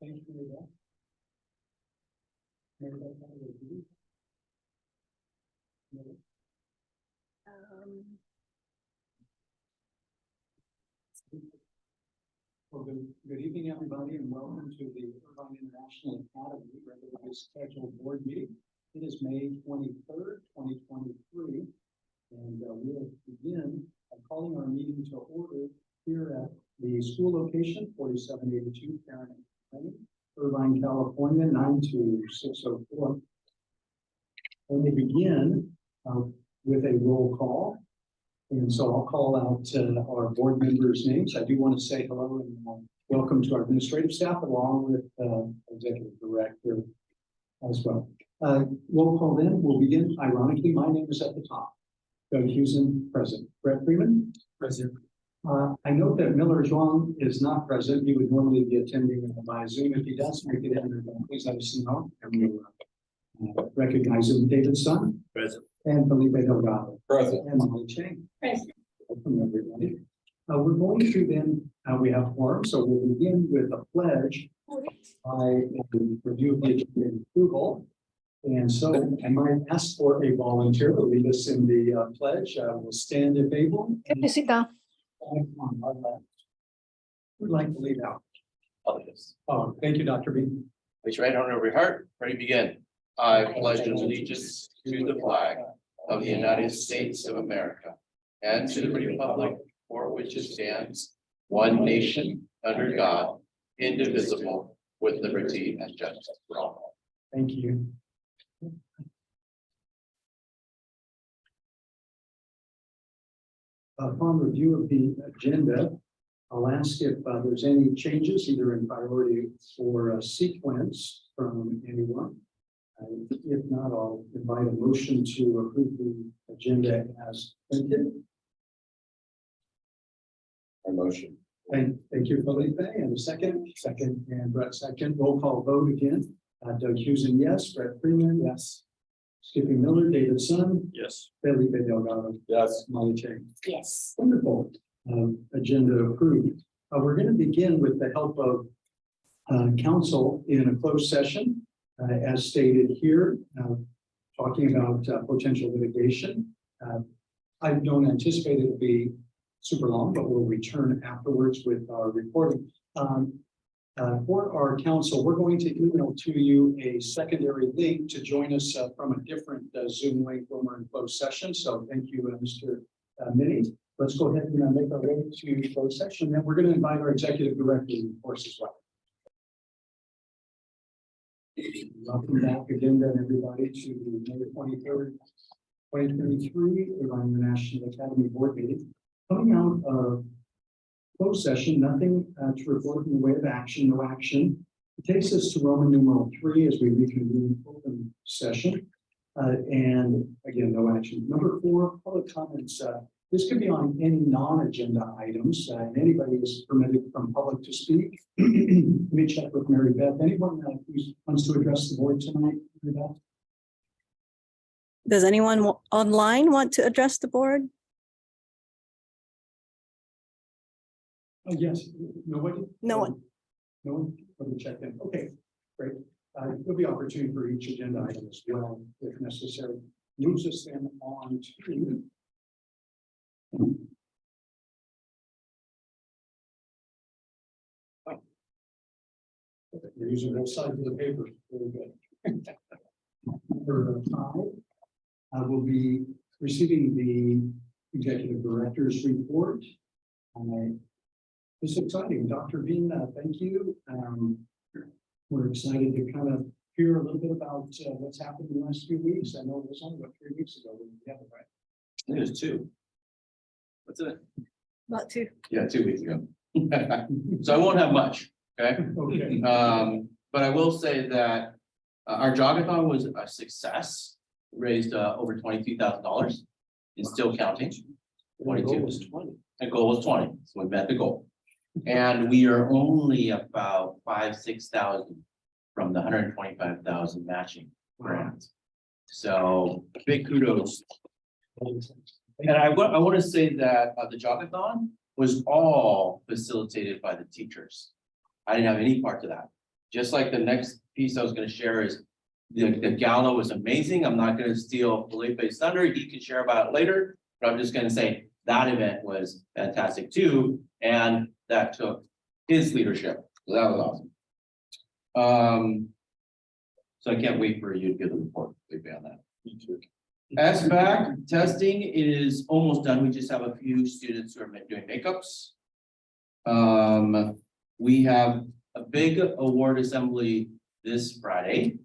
Thank you, Mary. Mary Beth, how do you do? Mary? Well, good evening, everybody, and welcome to the Irvine International Academy regularly scheduled board meeting. It is May 23rd, 2023, and we'll begin by calling our meeting to order here at the school location, 4782 Karen Lane, Irvine, California, 92604. And we begin with a roll call. And so I'll call out our board members' names. I do want to say hello and welcome to our administrative staff, along with executive director as well. Roll call then. We'll begin. Ironically, my name is at the top. Doug Husen, present. Brett Freeman, present. I note that Miller Zhuang is not present. He would normally be attending by Zoom. If he does make it in, please let us know. And we'll recognize him. David Sun, present. And Felipe Delgado, present. And Molly Chang, present. Welcome, everybody. We're going to then, we have quorum, so we'll begin with a pledge by review of the agenda and approval. And so I might ask for a volunteer to lead us in the pledge. We'll stand if able. Can you sit down? Who'd like to lead out? I'll do this. Oh, thank you, Dr. B. Place your right hand over your heart. Ready to begin. I pledge allegiance to the flag of the United States of America and to the republic for which it stands, one nation, under God, indivisible, with liberty and justice for all. Thank you. Upon review of the agenda, I'll ask if there's any changes either in priority or sequence from anyone. If not, I'll invite a motion to approve the agenda as printed. A motion. Thank you, Felipe. And a second, and Brett second. Roll call vote again. Doug Husen, yes. Brett Freeman, yes. Skippy Miller, David Sun, Yes. Felipe Delgado, Yes. Molly Chang. Yes. Wonderful. Agenda approved. We're going to begin with the help of council in a closed session, as stated here, talking about potential litigation. I don't anticipate it to be super long, but we'll return afterwards with our reporting. For our council, we're going to email to you a secondary link to join us from a different Zoom link when we're in closed session. So thank you, Mr. Minnie. Let's go ahead and make our way to closed session. And we're going to invite our executive director, of course, as well. Welcome back again, then, everybody, to the May 23rd, 2023 Irvine International Academy Board meeting. Coming out of closed session, nothing to report in the way of action, no action. It takes us to Roman numeral 3 as we reconvene open session. And again, no action. Number 4, public comments. This could be on any non-agenda items, and anybody is permitted from public to speak. Let me check with Mary Beth. Anyone who wants to address the board tonight, Mary Beth? Does anyone online want to address the board? Oh, yes. Nobody? No one. No one? Let me check in. Okay, great. There'll be opportunity for each agenda item as well, if necessary. Moves us then on to you're using both sides of the paper. Very good. Number 5, will be receiving the executive director's report. This is exciting. Dr. Bean, thank you. We're excited to kind of hear a little bit about what's happened in the last few weeks. I know it was only about 3 weeks ago when we had it, right? I think it was 2. What's it? About to. Yeah, 2 weeks ago. So I won't have much, okay? Okay. But I will say that our jogathon was a success. Raised over $22,000. It's still counting. 22 was 20. The goal was 20, so we met the goal. And we are only about 5,000–6,000 from the 125,000 matching grant. So big kudos. And I want to say that the jogathon was all facilitated by the teachers. I didn't have any part to that. Just like the next piece I was gonna share is the gala was amazing. I'm not gonna steal Felipe's thunder. He can share about it later. But I'm just gonna say that event was fantastic too, and that took his leadership. So that was awesome. So I can't wait for you to give the report, Felipe, on that. Me too. SBAC testing is almost done. We just have a few students who are doing makeups. We have a big award assembly this Friday.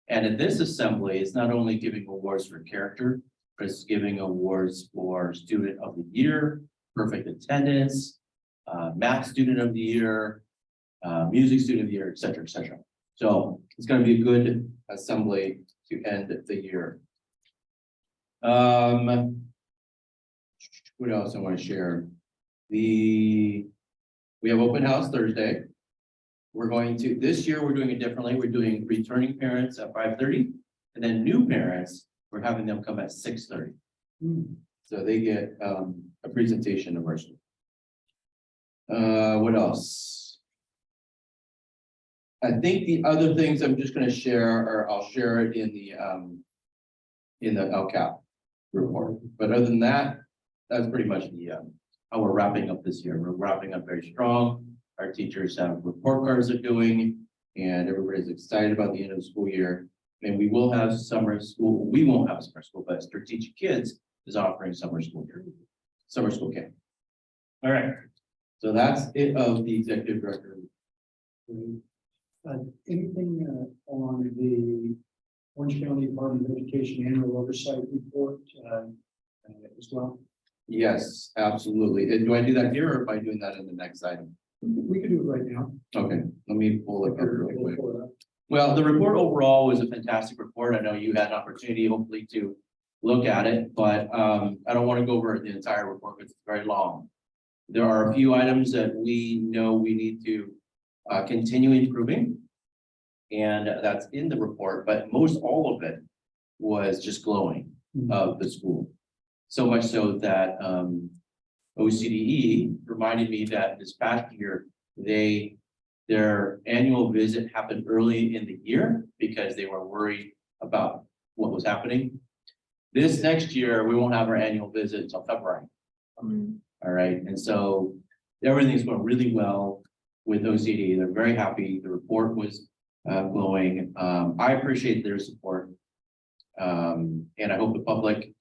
And at this assembly, it's not only giving awards for character, but it's giving awards for student of the year, perfect attendance, math student of the year, music student of the year, et cetera, et cetera. So it's going to be a good assembly to end the year. What else I want to share? We have open house Thursday. We're going to, this year, we're doing it differently. We're doing returning parents at 5:30, and then new parents, we're having them come at 6:30. So they get a presentation of our school. What else? I think the other things I'm just going to share, or I'll share it in the LCAP report. But other than that, that's pretty much the how we're wrapping up this year. We're wrapping up very strong. Our teachers have report cards they're doing, and everybody's excited about the end of the school year. And we will have summer school. We won't have summer school, but Strategic Kids is offering summer school here, summer school camp. All right. So that's it of the executive director. Anything on the Orange County Department of Education annual oversight report as well? Yes, absolutely. And do I do that here, or am I doing that in the next item? We can do it right now. Okay, let me pull it up real We'll quick. pull it up. Well, the report overall was a fantastic report. I know you had an opportunity hopefully to look at it, but I don't want to go over the entire report because it's very long. There are a few items that we know we need to continue improving. And that's in the report, but most all of it was just glowing of the school. So much so that OCDE reminded me that this past year, their annual visit happened early in the year because they were worried about what was happening. This next year, we won't have our annual visit until February. All right, and so everything's going really well with OCDE. They're very happy. The report was glowing. I appreciate their support. And I hope the public,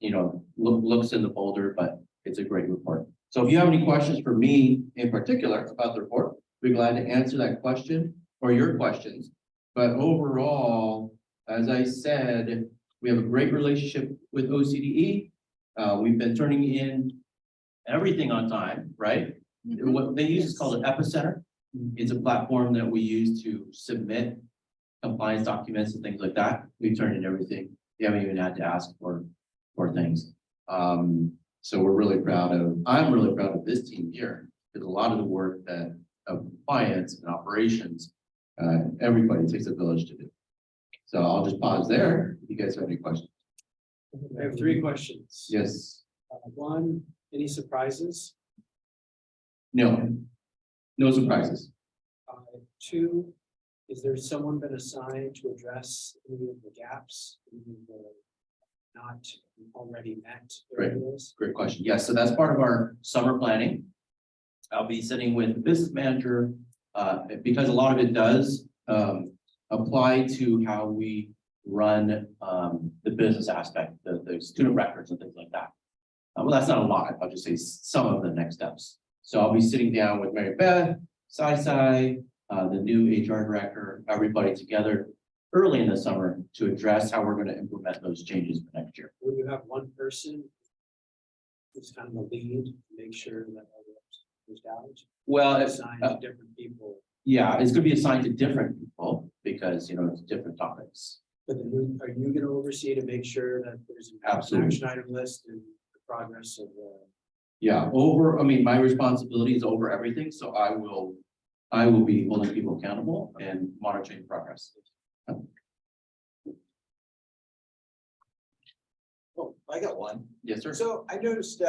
looks in the folder, but it's a great report. So if you have any questions for me in particular about the report, we're glad to answer that question or your questions. But overall, as I said, we have a great relationship with OCDE. We've been turning in everything on time, right? What they use is called an Epicenter. It's a platform that we use to submit compliance documents and things like that. We turned in everything. We haven't even had to ask for things. So we're really I'm really proud of this team here, because a lot of the work that of compliance and operations, everybody takes a village to do. So I'll just pause there. If you guys have any questions. I have 3 questions. Yes. 1, any surprises? No. No surprises. 2, is there someone been assigned to address any of the gaps that are not already met? Great. Great question. Yes, so that's part of our summer planning. I'll be sitting with the business manager, because a lot of it does apply to how we run the business aspect, the student records and things like that. Well, that's not a lot. I'll just say some of the next steps. So I'll be sitting down with Mary Beth, Sai, the new HR director, everybody together early in the summer to address how we're going to implement those changes for next year. Will you have one person who's kind of the lead to make sure that all the out? Well, Assigned to different people. yeah, it's going to be assigned to different people because, it's different topics. But then are you going to oversee to make sure that there's an Absolutely. action item list and the progress of the? Yeah, my responsibility is over everything, so I will be holding people accountable and monitoring progress. Oh, I got one. Yes, sir. So I noticed,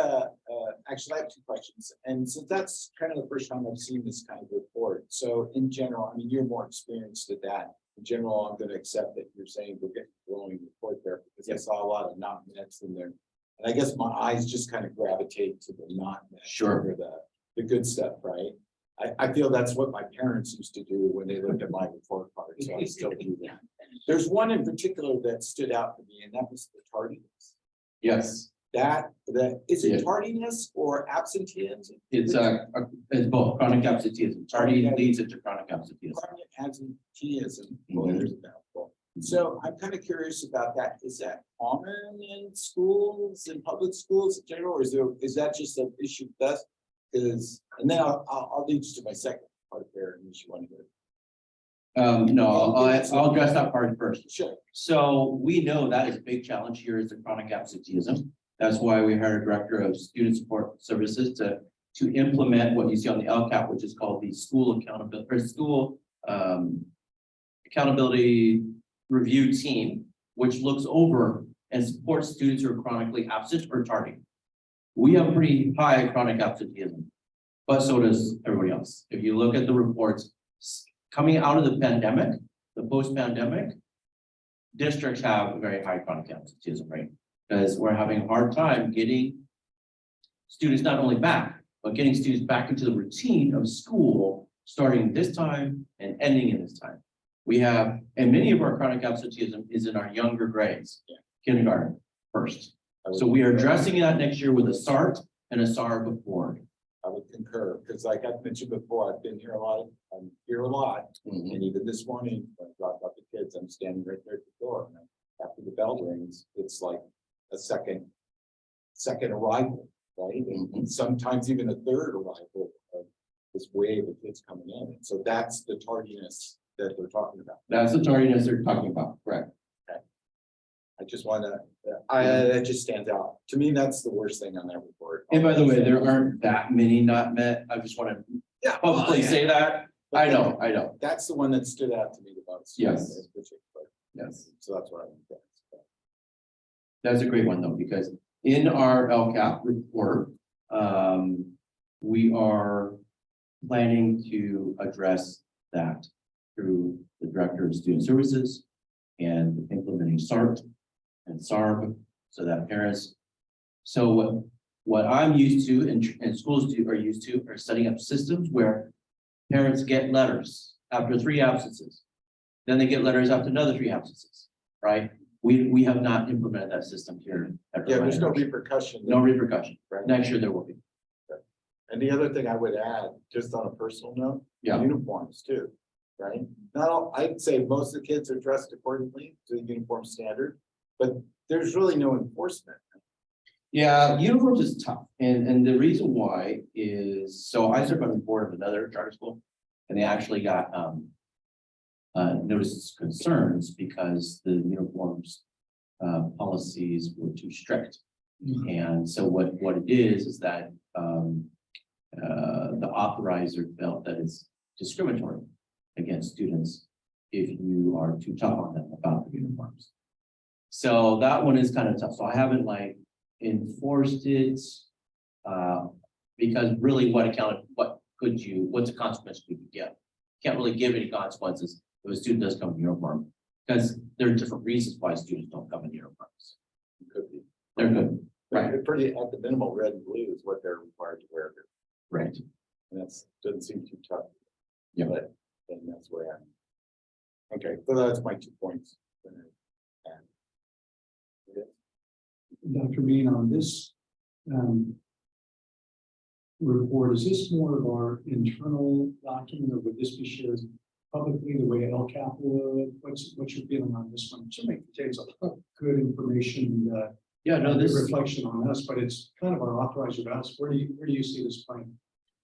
actually, I have two questions. And so that's kind of the first time I've seen this kind of report. So in general, I mean, you're more experienced at that. In general, I'm gonna accept that you're saying we're getting a glowing report there because I saw a lot of not mets in there. And I guess my eyes just kind of gravitate to the not mets. Sure. Or the good stuff, right? I feel that's what my parents used to do when they looked at my report card, so I still do that. There's one in particular that stood out to me, and that was the tardiness. Yes, Is Yeah. it tardiness or absenteeism? it's both chronic absenteeism. Tardy leads into chronic absenteeism. Chronic absenteeism. Mhm. There's a mouthful. So I'm kind of curious about that. Is that common in schools, in public schools in general, or is that just an issue with us? And then I'll lead you to my second part there, and you want to go. No, I'll address that part first. Sure. So we know that is a big challenge here is the chronic absenteeism. That's why we hired a director of student support services to implement what you see on the LCAP, which is called the school accountability or school accountability review team, which looks over and supports students who are chronically absent or tardy. We have pretty high chronic absenteeism, but so does everybody else. If you look at the reports coming out of the pandemic, the post-pandemic, districts have a very high chronic absenteeism rate because we're having a hard time getting students not only back, but getting students back into the routine of school, starting this time and ending in this time. We have, and many of our chronic absenteeism is in our younger grades, kindergarten first. So we are addressing that next year with a SART and a SARB board. I would concur, because like I've mentioned before, I've been here a lot, I'm here a lot, and even this morning, when I dropped off the kids, I'm standing right there at the door. And after the bell rings, it's like a second arrival, right? And sometimes even a third arrival of this wave of kids coming in. And so that's the tardiness that they're talking about. That's the tardiness they're talking about, correct? I just want to, that just stands out. To me, that's the worst thing on that report. And by the way, there aren't that many not met. I just want to publicly say that. I know. That's the one that stood out to me the most. Yes. in particular. Yes. So that's what I think. That's a great one though, because in our LCAP report, we are planning to address that through the Director of Student Services and implementing SART and SARB so that parents. So what I'm used to and schools are used to are setting up systems where parents get letters after 3 absences. Then they get letters after another 3 absences, right? We have not implemented that system here. At Yeah, there's no Irvine. repercussion. No repercussion. Right. Next year there will be. And the other thing I would add, just on a personal note, Yeah. uniforms too, right? Not all, I'd say most of the kids are dressed accordingly to the uniform standard, but there's really no enforcement. Yeah, uniforms is tough. And the reason why is, so I serve on the board of another charter school. And they actually got notices concerns because the uniforms policies were too strict. And so what it is that the authorizer felt that it's discriminatory against students if you are too tough on them about the uniforms. So that one is kind of tough. So I haven't like enforced it because really what's the consequence we could get? Can't really give any consequences if a student does come in uniform because there are different reasons why students don't come in uniforms. Could be. They're good, right? They're pretty, at the minimal, red and blue is what they're required to wear. Right. And that's, doesn't seem too tough. Yeah. But then that's where I'm. Okay, so that's my 2 points. Dr. Bean, on this report, is this more of our internal document or would this be shared publicly the way LCAP would? What's your feeling on this one? It certainly contains a lot of good information, Yeah, no, this reflection on us, but it's kind of our authorizer to us. Where do you see this playing?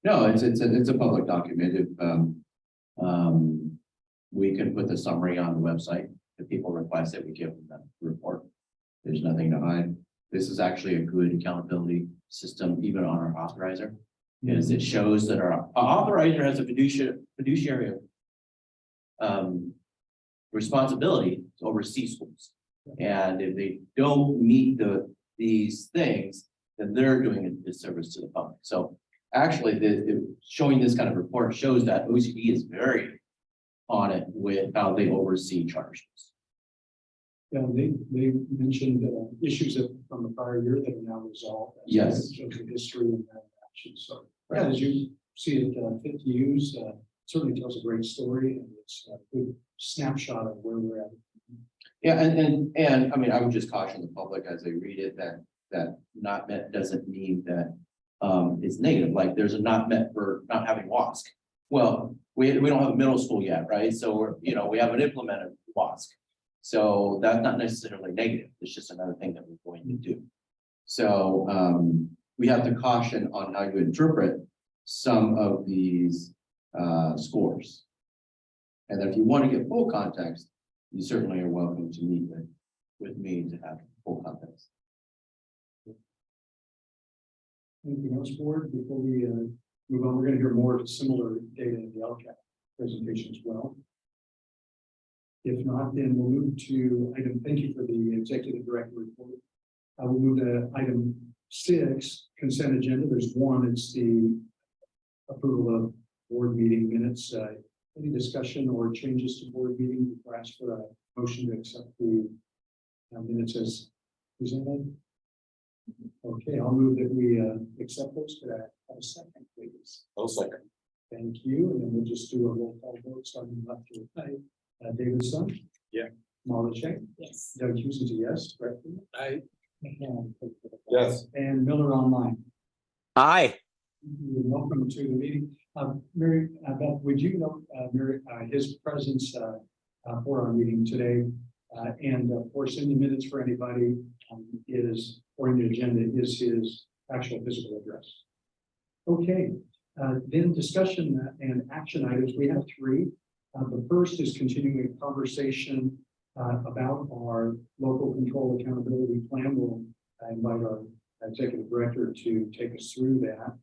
no, it's a public document. If we can put the summary on the website. If people request it, we give them that report. There's nothing to hide. This is actually a good accountability system, even on our authorizer. Is it shows that our authorizer has a fiduciary responsibility to oversee schools. And if they don't meet the these things, then they're doing a disservice to the public. So actually, showing this kind of report shows that OCD is very on it with how they oversee charter schools. Yeah, they mentioned issues from the prior year that are now resolved. Yes. It shows the history and that action. So, yeah, as you see it fit to use, certainly tells a great story and it's a good snapshot of where we're at. Yeah, and I mean, I would just caution the public as they read it that not met doesn't mean that it's negative, like there's a not met for not having WASC. Well, we don't have a middle school yet, right? So we're, we haven't implemented WASC. So that's not necessarily negative, it's just another thing that we're going to do. So we have to caution on how you interpret some of these scores. And then if you want to get full context, you certainly are welcome to meet with me to have full context. Anything else, board, before we move on? We're going to hear more of similar data in the LCAP presentation as well. If not, then we'll move to item, thank you for the executive director report. I will move to item 6, consent agenda. There's one, it's the approval of board meeting minutes. Any discussion or changes to board meeting before I ask for a motion to accept the minutes as presented? Okay, I'll move that we accept those. Could I have a second, please? I'll second. Thank you, and then we'll just do a roll call vote starting left to right. Davidson? Yeah. Marla Chang? Yes. Doug Hughes is a yes, correct? Yes. And Miller online. Aye. You're welcome to the meeting. Mary Beth, would you note his presence for our meeting today? And of course, in the minutes for anybody or in the agenda is his actual physical address. Okay, then discussion and action items. We have 3. The first is continuing a conversation about our local control accountability plan. We'll invite our executive director to take us through that.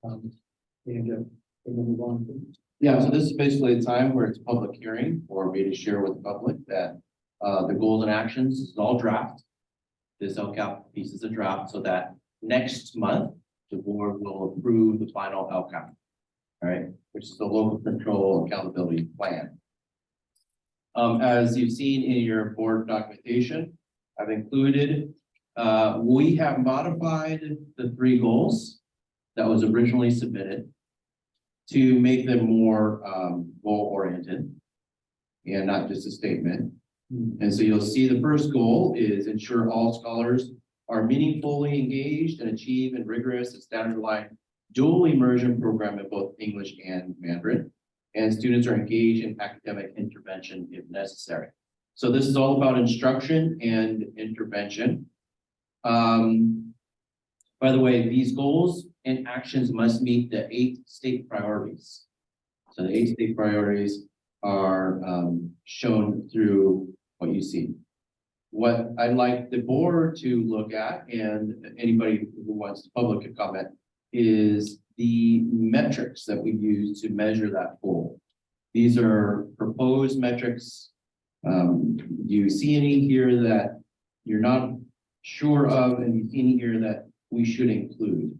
And we'll move on. Yeah, so this is basically a time where it's a public hearing for me to share with the public that the goals and actions is all draft. This LCAP piece is a draft so that next month, the board will approve the final LCAP. All right, which is the local control accountability plan. As you've seen in your board documentation, I've included, we have modified the 3 goals that was originally submitted to make them more goal-oriented and not just a statement. And so you'll see the first goal is ensure all scholars are meaningfully engaged and achieve in rigorous and standardized dual immersion program in both English and Mandarin. And students are engaged in academic intervention if necessary. So this is all about instruction and intervention. By the way, these goals and actions must meet the 8 state priorities. So the 8 state priorities are shown through what you see. What I'd like the board to look at, and anybody who wants the public to comment, is the metrics that we use to measure that goal. These are proposed metrics. Do you see any here that you're not sure of, and you see any here that we should include?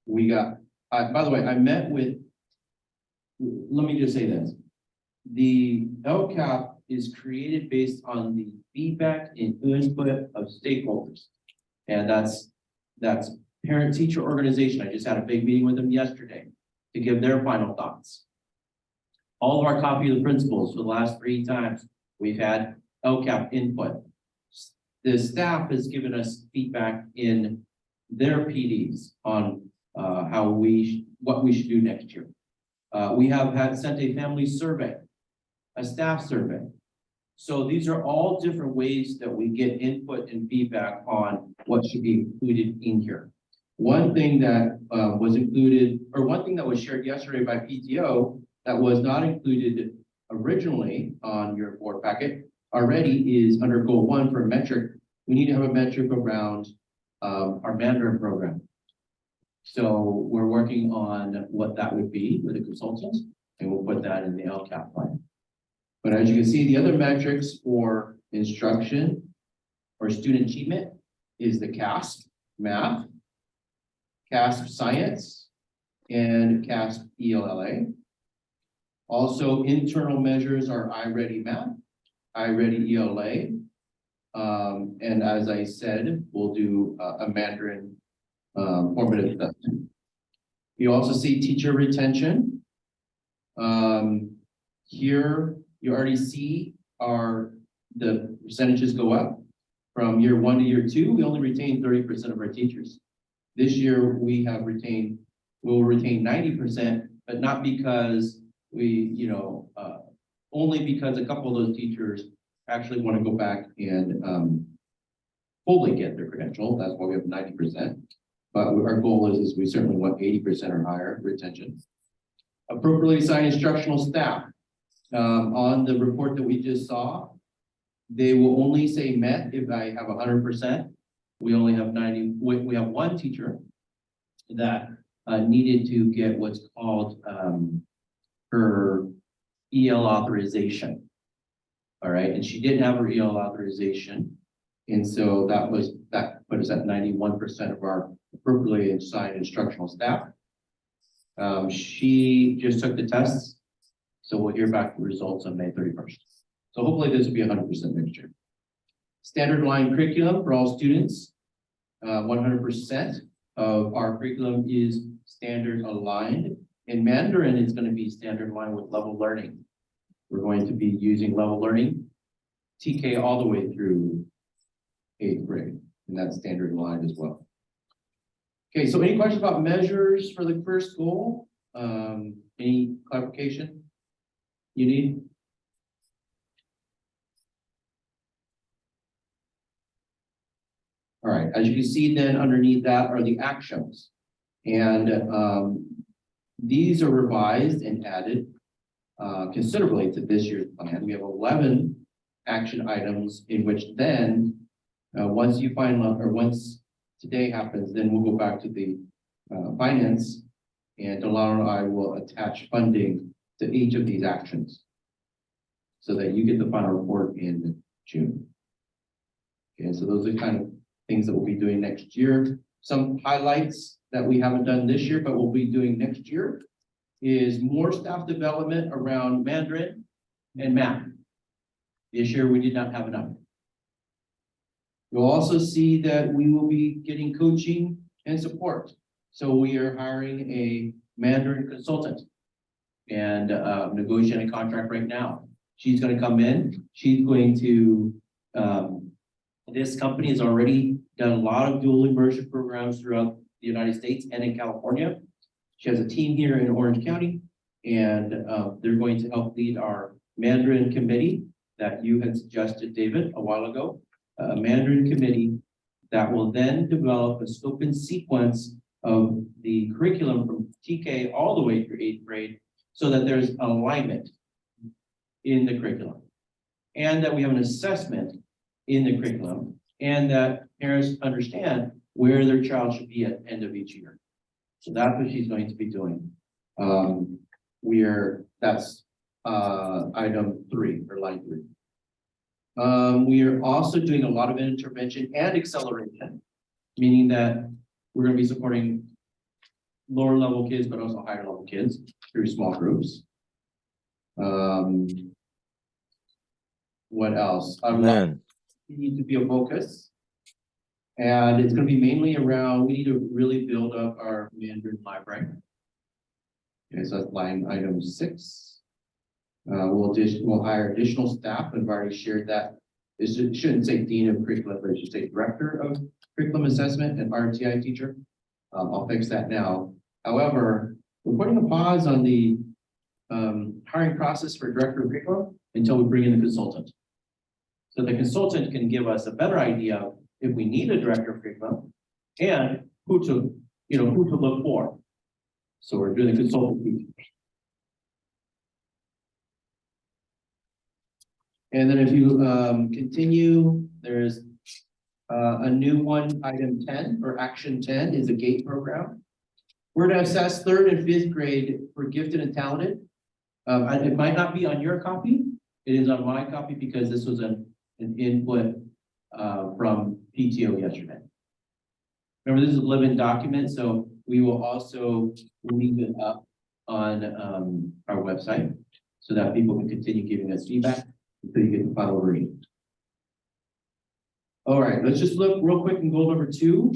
We got, by the way, I met with, let me just say this. The LCAP is created based on the feedback and input of stakeholders. And that's parent-teacher organization. I just had a big meeting with them yesterday to give their final thoughts. All of our copy of the principles for the last 3 times, we've had LCAP input. The staff has given us feedback in their PDs on what we should do next year. We have sent a family survey, a staff survey. So these are all different ways that we get input and feedback on what should be included in here. One thing that was included, or one thing that was shared yesterday by PTO that was not included originally on your board packet already is under goal 1 for a metric. We need to have a metric around our Mandarin program. So we're working on what that would be with the consultants, and we'll put that in the LCAP plan. But as you can see, the other metrics for instruction or student achievement is the CASP Math, CASP Science, and CASP ELA. Also, internal measures are iReady Math, iReady ELA. And as I said, we'll do a Mandarin formative test. You also see teacher retention. Here, you already see the percentages go up. From year 1 to year 2, we only retain 30% of our teachers. This year, we'll retain 90%, but not because only because a couple of those teachers actually want to go back and fully get their credential. That's why we have 90%. But our goal is we certainly want 80% or higher retention. Appropriately assigned instructional staff. On the report that we just saw, they will only say met if I have 100%. We only have 90. We have one teacher that needed to get what's called her EL authorization. All right, and she didn't have her EL authorization. And so that put us at 91% of our appropriately assigned instructional staff. She just took the tests. So we'll hear back the results on May 31st. So hopefully this will be 100% next year. Standard line curriculum for all students. 100% of our curriculum is standard aligned. In Mandarin, it's going to be standard aligned with level learning. We're going to be using level learning, TK all the way through 8th grade, and that's standard aligned as well. Okay, so any questions about measures for the first goal? Any clarification you need? All right, as you can see then underneath that are the actions. And these are revised and added considerably to this year's plan. We have 11 action items in which then once today happens, then we'll go back to the finance, and Delano and I will attach funding to each of these actions so that you get the final report in June. Okay, so those are kind of things that we'll be doing next year. Some highlights that we haven't done this year, but we'll be doing next year is more staff development around Mandarin and math. This year, we did not have enough. You'll also see that we will be getting coaching and support. So we are hiring a Mandarin consultant and negotiating a contract right now. She's going to come in. She's going to, this company has already done a lot of dual immersion programs throughout the United States and in California. She has a team here in Orange County, and they're going to help lead our Mandarin committee that you had suggested, David, a while ago. A Mandarin committee that will then develop a scope and sequence of the curriculum from TK all the way through 8th grade so that there's alignment in the curriculum and that we have an assessment in the curriculum and that parents understand where their child should be at the end of each year. So that's what she's going to be doing. That's item 3 or line 3. We are also doing a lot of intervention and acceleration, meaning that we're going to be supporting lower level kids, but also higher level kids through small groups. What else? We need to be a focus. And it's going to be mainly around, we need to really build up our Mandarin library. Okay, so that's line item 6. We'll hire additional staff. I've already shared that. It shouldn't say Dean of Curriculum, but it should say Director of Curriculum Assessment and RTI teacher. I'll fix that now. However, we're putting a pause on the hiring process for Director of Curriculum until we bring in the consultant. So the consultant can give us a better idea of if we need a Director of Curriculum and who to look for. So we're doing the consultant piece. And then if you continue, there's a new one, item 10 or action 10 is a GATE program. We're to assess 3rd and 5th grade for gifted and talented. It might not be on your copy. It is on my copy because this was an input from PTO yesterday. Remember, this is a living document, so we will also leave it up on our website so that people can continue giving us feedback until you get the final version. All right, let's just look real quick and goal number 2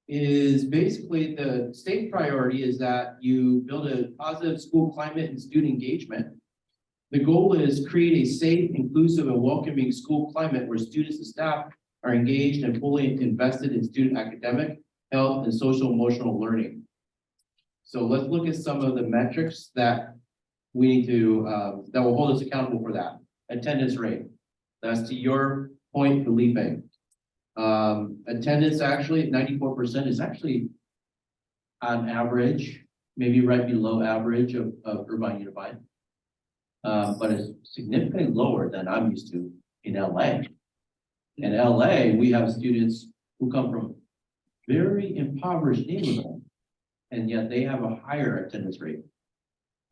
is basically the state priority is that you build a positive school climate and student engagement. The goal is create a safe, inclusive, and welcoming school climate where students and staff are engaged and fully invested in student academic, health, and social emotional learning. So let's look at some of the metrics that we need to, that will hold us accountable for that. Attendance rate. That's to your point, Felipe. Attendance actually, 94% is actually on average, maybe right below average of Irvine Unified. But it's significantly lower than I'm used to in LA. In LA, we have students who come from very impoverished neighborhoods, and yet they have a higher attendance rate.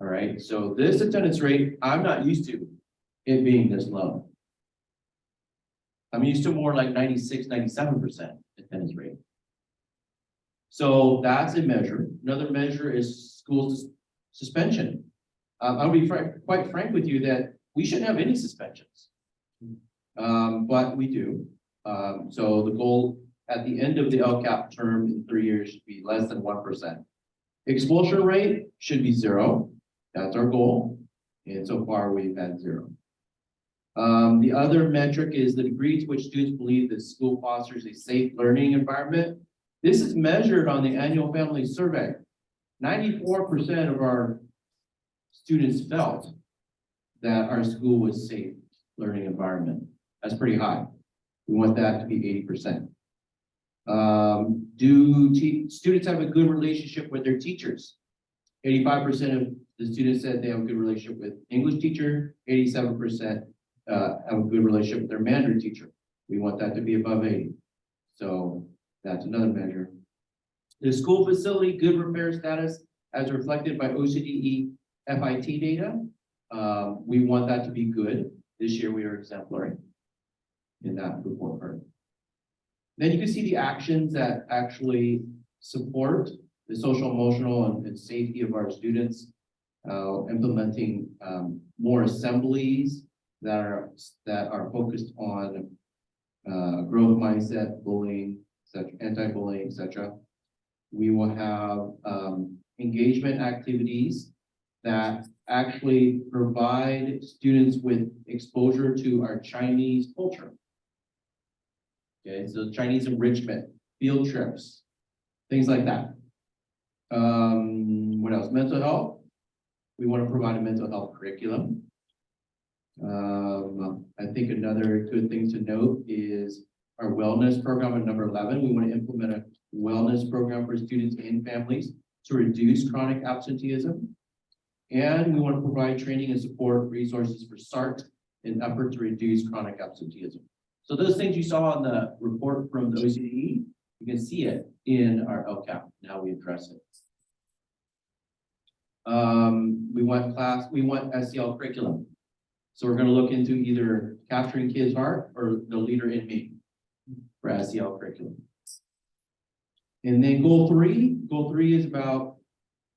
All right, so this attendance rate, I'm not used to it being this low. I'm used to more like 96, 97% attendance rate. So that's a measure. Another measure is school suspension. I'll be quite frank with you that we shouldn't have any suspensions. But we do. So the goal at the end of the LCAP term in 3 years should be less than 1%. Expulsion rate should be 0. That's our goal. And so far we've had 0. The other metric is the degree to which students believe that school fosters a safe learning environment. This is measured on the annual family survey. 94% of our students felt that our school was a safe learning environment. That's pretty high. We want that to be 80%. Do students have a good relationship with their teachers? 85% of the students said they have a good relationship with English teacher. 87% have a good relationship with their Mandarin teacher. We want that to be above 80. So that's another measure. The school facility good repair status as reflected by OCDE FIT data. We want that to be good. This year we are exemplary in that report card. Then you can see the actions that actually support the social, emotional, and safety of our students, implementing more assemblies that are focused on growth mindset, bullying, anti-bullying, etc. We will have engagement activities that actually provide students with exposure to our Chinese culture. Okay, so Chinese enrichment, field trips, things like that. What else? Mental health. We want to provide a mental health curriculum. I think another good thing to note is our wellness program at number 11. We want to implement a wellness program for students and families to reduce chronic absenteeism. And we want to provide training and support resources for SART in effort to reduce chronic absenteeism. So those things you saw on the report from the OCDE, you can see it in our LCAP. Now we address it. We want SEL curriculum. So we're going to look into either capturing kids' heart or the leader in me for SEL curriculum. And then goal 3 is about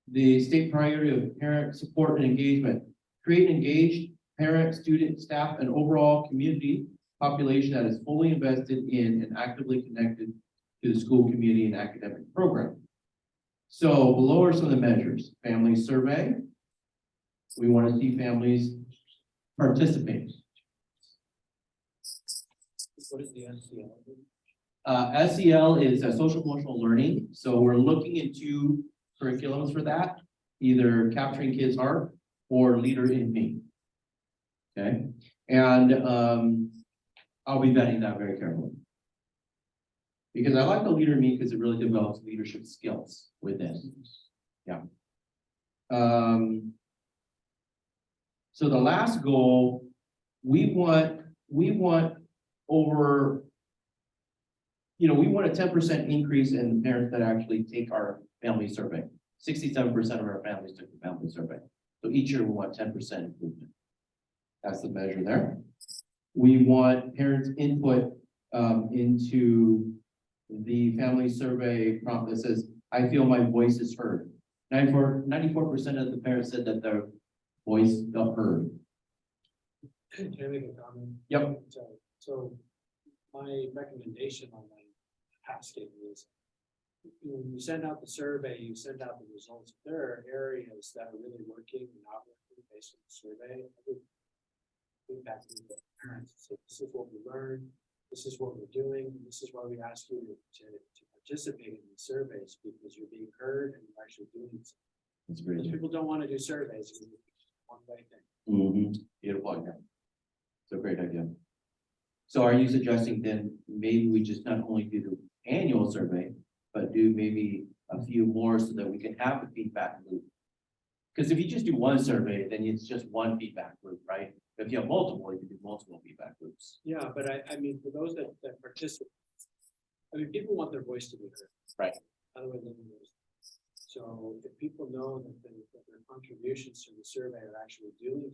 the state priority of parent support and engagement. Create an engaged parent, student, staff, and overall community population that is fully invested in and actively connected to the school community and academic program. So below are some of the measures. Family survey. We want to see families participate. What is the SEL? SEL is social emotional learning. So we're looking into curriculums for that, either capturing kids' heart or leader in me. Okay, and I'll be vetting that very carefully. Because I like the leader in me because it really develops leadership skills within. Yeah. So the last goal, we want over, we want a 10% increase in the parents that actually take our family survey. 67% of our families took the family survey. So each year we want 10% improvement. That's the measure there. We want parents' input into the family survey prompt that says, I feel my voice is heard. 94% of the parents said that their voice felt heard. Can I make a comment? Yep. So my recommendation on my asking is, when you send out the survey, you send out the results. If there are areas that are really working and not working based on the survey, I would feedback to the parents, say, this is what we learned, this is what we're doing, and this is why we ask you to participate in the surveys, because you're being heard and you're actually doing something. That's Because great. people don't want to do surveys, it's one way thing. Beautiful idea. It's a great idea. So are you suggesting then maybe we just not only do the annual survey, but do maybe a few more so that we can have the feedback loop? Because if you just do one survey, then it's just one feedback loop, right? If you have multiple, you can do multiple feedback loops. Yeah, but I mean, for those that participate, I mean, people want their voice to be heard. Right. Otherwise, than others. So if people know that their contributions to the survey are actually doing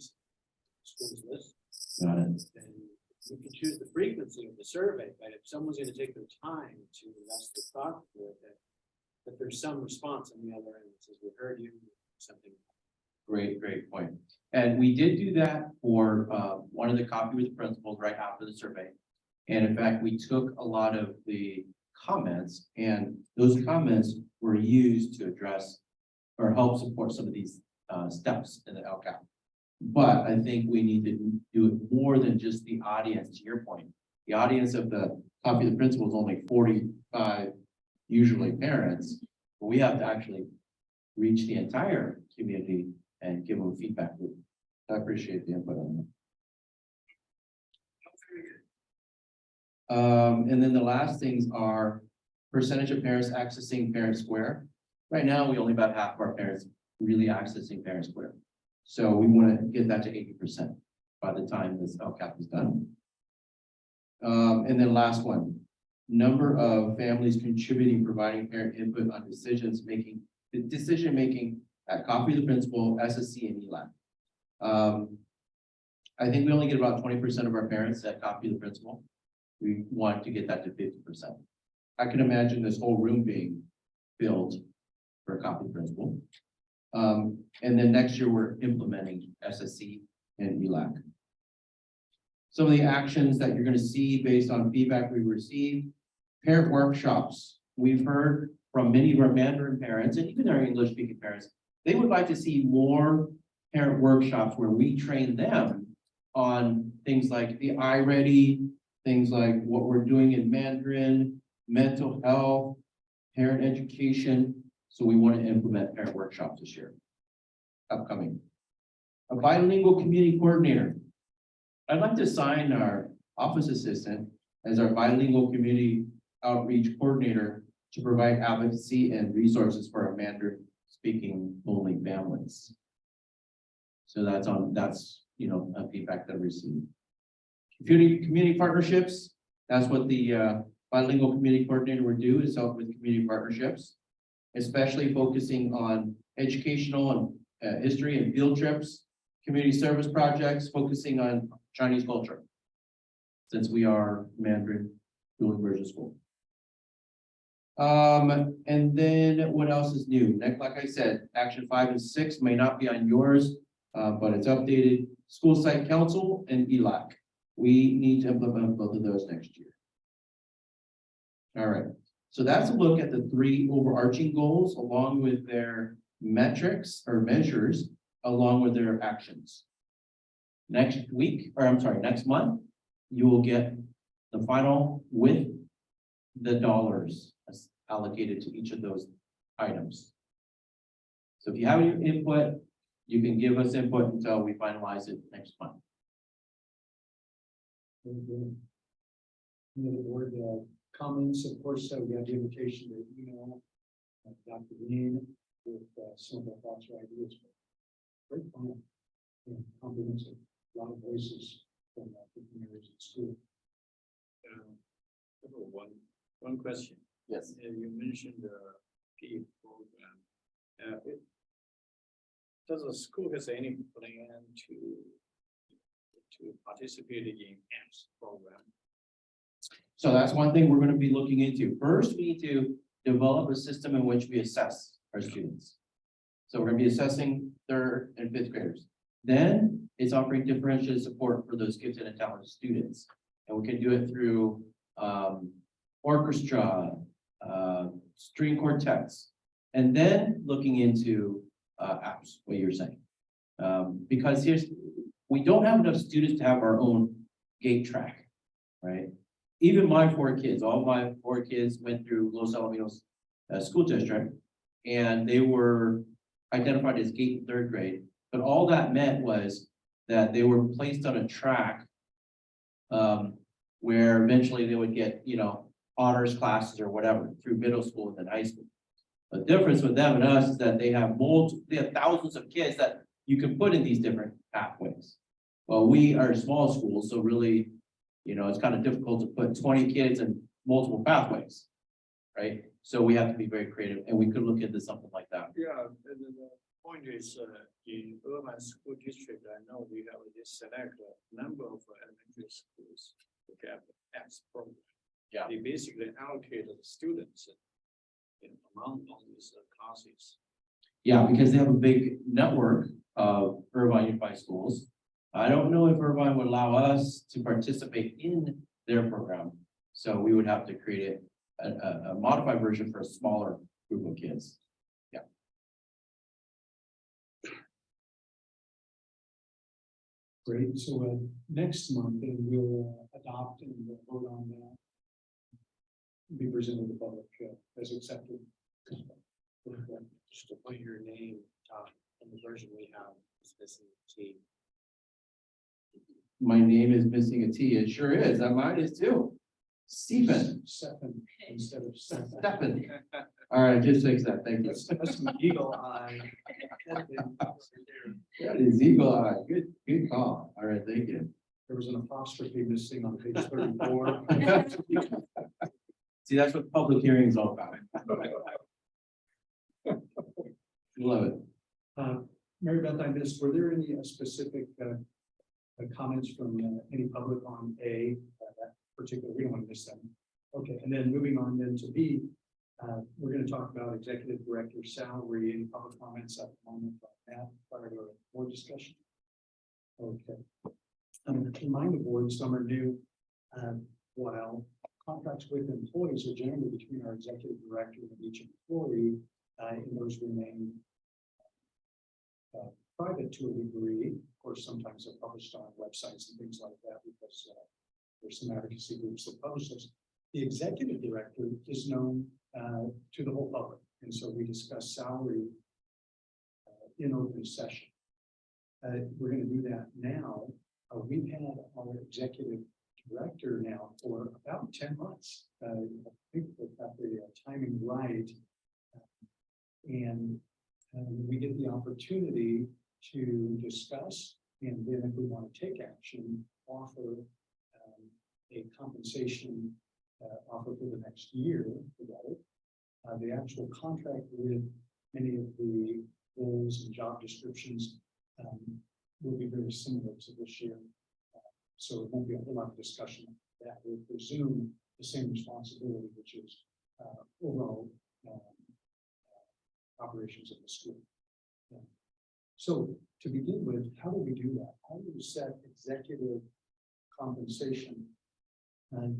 schools list, Got it. then you can choose the frequency of the survey, but if someone's gonna take their time to invest the thought through it, that there's some response on the other end that says, we heard you, something. Great point. And we did do that for one of the copy with the principals right after the survey. And in fact, we took a lot of the comments, and those comments were used to address or help support some of these steps in the LCAP. But I think we need to do it more than just the audience, to your point. The audience of the copy of the principal is only 45, usually parents, but we have to actually reach the entire community and give them a feedback loop. I appreciate the input on that. And then the last things are percentage of parents accessing Parent Square. Right now, we only about half of our parents really accessing Parent Square. So we want to get that to 80% by the time this LCAP is done. And then last one, number of families contributing, providing parent input on decision making at copy of the principal, SSC, and ELAC. I think we only get about 20% of our parents that copy the principal. We want to get that to 50%. I can imagine this whole room being filled for a copy principal. And then next year, we're implementing SSC and ELAC. Some of the actions that you're going to see based on feedback we received, parent workshops. We've heard from many of our Mandarin parents and even our English speaking parents, they would like to see more parent workshops where we train them on things like the iReady, things like what we're doing in Mandarin, mental health, parent education. So we want to implement parent workshops this year. Upcoming. A bilingual community coordinator. I'd like to assign our office assistant as our bilingual community outreach coordinator to provide advocacy and resources for our Mandarin speaking only families. So that's a feedback that I received. Community partnerships. That's what the bilingual community coordinator would do, is help with community partnerships, especially focusing on educational and history and field trips, community service projects, focusing on Chinese culture, since we are Mandarin dual immersion school. And then what else is new? Like I said, action 5 and 6 may not be on yours, but it's updated. School site council and ELAC. We need to implement both of those next year. All right. So that's a look at the 3 overarching goals along with their metrics or measures along with their actions. Next month, you will get the final with the dollars allocated to each of those items. So if you have any input, you can give us input until we finalize it next month. Any other board comments? Of course, we have the invitation to email Dr. Dean with some of the thoughts or ideas. Great plan. And comprehensive, a lot of voices from different areas of school. One question. Yes. You mentioned the PE program. Does the school has any plan to participate in AMPS program? So that's one thing we're gonna be looking into. First, we need to develop a system in which we assess our students. So we're gonna be assessing third and fifth graders. Then it's offering differentiated support for those gifted and talented students. And we can do it through orchestra, string quartets, and then looking into apps, what you're saying. Because we don't have enough students to have our own gate track, right? Even my 4 kids, all my 4 kids went through Los Alamitos school district, and they were identified as gate in 3rd grade. But all that meant was that they were placed on a track where eventually they would get, honors classes or whatever through middle school and then high school. The difference with them and us is that they have thousands of kids that you can put in these different pathways. Well, we are a small school, so really, it's kind of difficult to put 20 kids in multiple pathways, right? So we have to be very creative, and we could look into something like that. Yeah, and then the point is, in urban school district, I know we have this select number of elementary schools to get the apps program. Yeah. They basically allocate the students among all these classes. Yeah, because they have a big network of Irvine Unified Schools. I don't know if Irvine would allow us to participate in their program. So we would have to create a modified version for a smaller group of kids. Yeah. Great, so next month, then we'll adopt and we'll vote on that. Be presented to the public as accepted. Just to put your name, in the version we have, is missing T. My name is missing a T. It sure is. Mine is too. Stephen. Stephen instead of Stephen. Stephen. All right, just fix that. Thank you. That's an eagle eye. That is eagle eye. Good call. All right, thank you. There was an apostrophe missing on page 34. See, that's what public hearing is all about. Love it. Mary Beth, I missed, were there any specific comments from any public on A, that particular, we don't want to miss them. Okay, and then moving on then to B, we're going to talk about executive director salary. Any public comments at the moment on that prior to board discussion? Okay. To remind the board, some are new, while contracts with employees are generally between our executive director and each employee, and those remain private to a degree. Of course, sometimes they're published on websites and things like that because there's some advocacy groups that publish those. The executive director is known to the whole public, and so we discuss salary in open session. We're going to do that now. We've had our executive director now for about 10 months. I think we've got the timing right. And we get the opportunity to discuss, and then if we want to take action, offer a compensation offer for the next year together. The actual contract with many of the roles and job descriptions will be very similar to this year. So it won't be a whole lot of discussion on that. We'll presume the same responsibility, which is overall operations of the school. So to begin with, how do we do that? How do we set executive compensation? And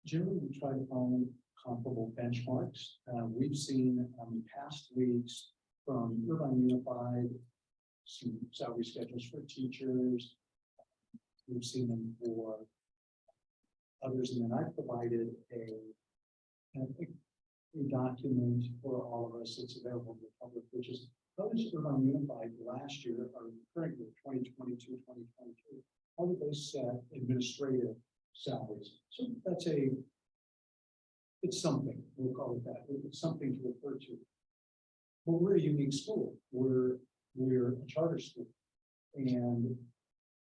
generally, we try to find comparable benchmarks. We've seen in past weeks from Irvine Unified some salary schedules for teachers. We've seen them for others, and then I provided a document for all of us. It's available to the public, which is published Irvine Unified last year, or current year, 2022, 2023. How did they set administrative salaries? So that's it's something, we'll call it that. It's something to refer to. But we're a unique school. We're a charter school. And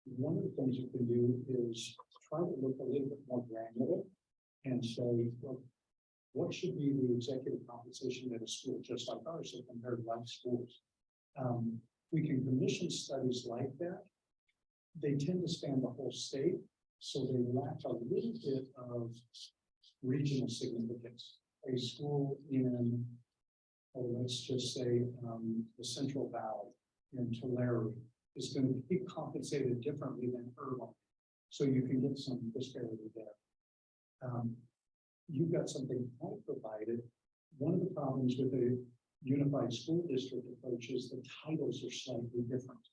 one of the things you can do is try to look a little bit more granular and say, well, what should be the executive compensation at a school just like ours, so compared to like schools? We can commission studies like that. They tend to span the whole state, So they lack a little bit of regional significance. A school in, let's just say, the Central Valley in Tulare is going to be compensated differently than Irvine. So you can get some disparity there. You've got something I provided. One of the problems with a unified school district approach is the titles are slightly different.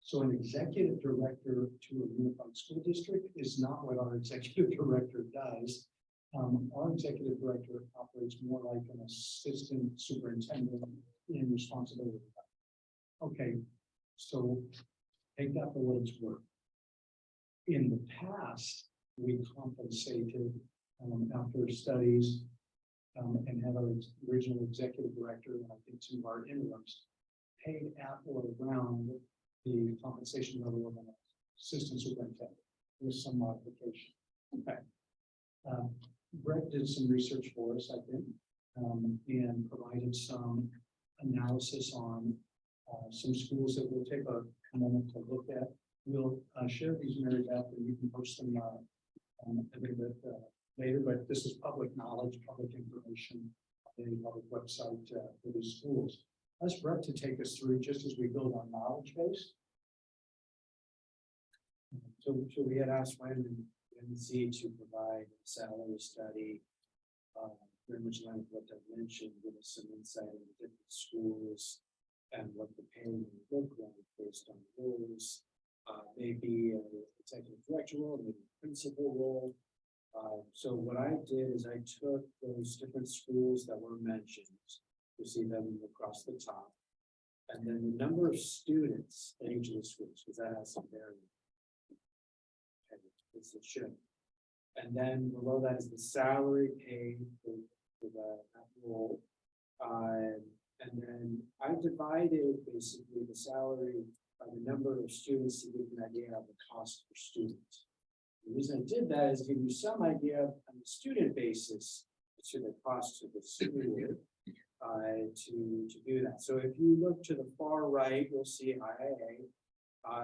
So an executive director to a unified school district is not what our executive director does. Our executive director operates more like an assistant superintendent in responsibility. Okay, so take that for what it's worth. In the past, we compensated after studies and had our original executive director, and I think some of our interims, paid at or around the compensation level of an assistant superintendent with some modification. Okay. Brett did some research for us, I think, and provided some analysis on some schools that we'll take a moment to look at. We'll share these, Mary Beth, and you can post them a little bit later, but this is public knowledge, public information on the public website for these schools. Ask Brett to take us through just as we build our knowledge base. So we had asked NC to provide a salary study, very much like what I mentioned, give us some insight into different schools and what the pay would look like based on those. Maybe a executive director role, maybe a principal role. So what I did is I took those different schools that were mentioned, you see them across the top, and then the number of students in each of the schools, because that has some bearing. It's a should. And then below that is the salary paid for that role. And then I divided basically the salary by the number of students to give you an idea of the cost per student. The reason I did that is give you some idea on the student basis to the cost to the school to do that. So if you look to the far right, you'll see IIA.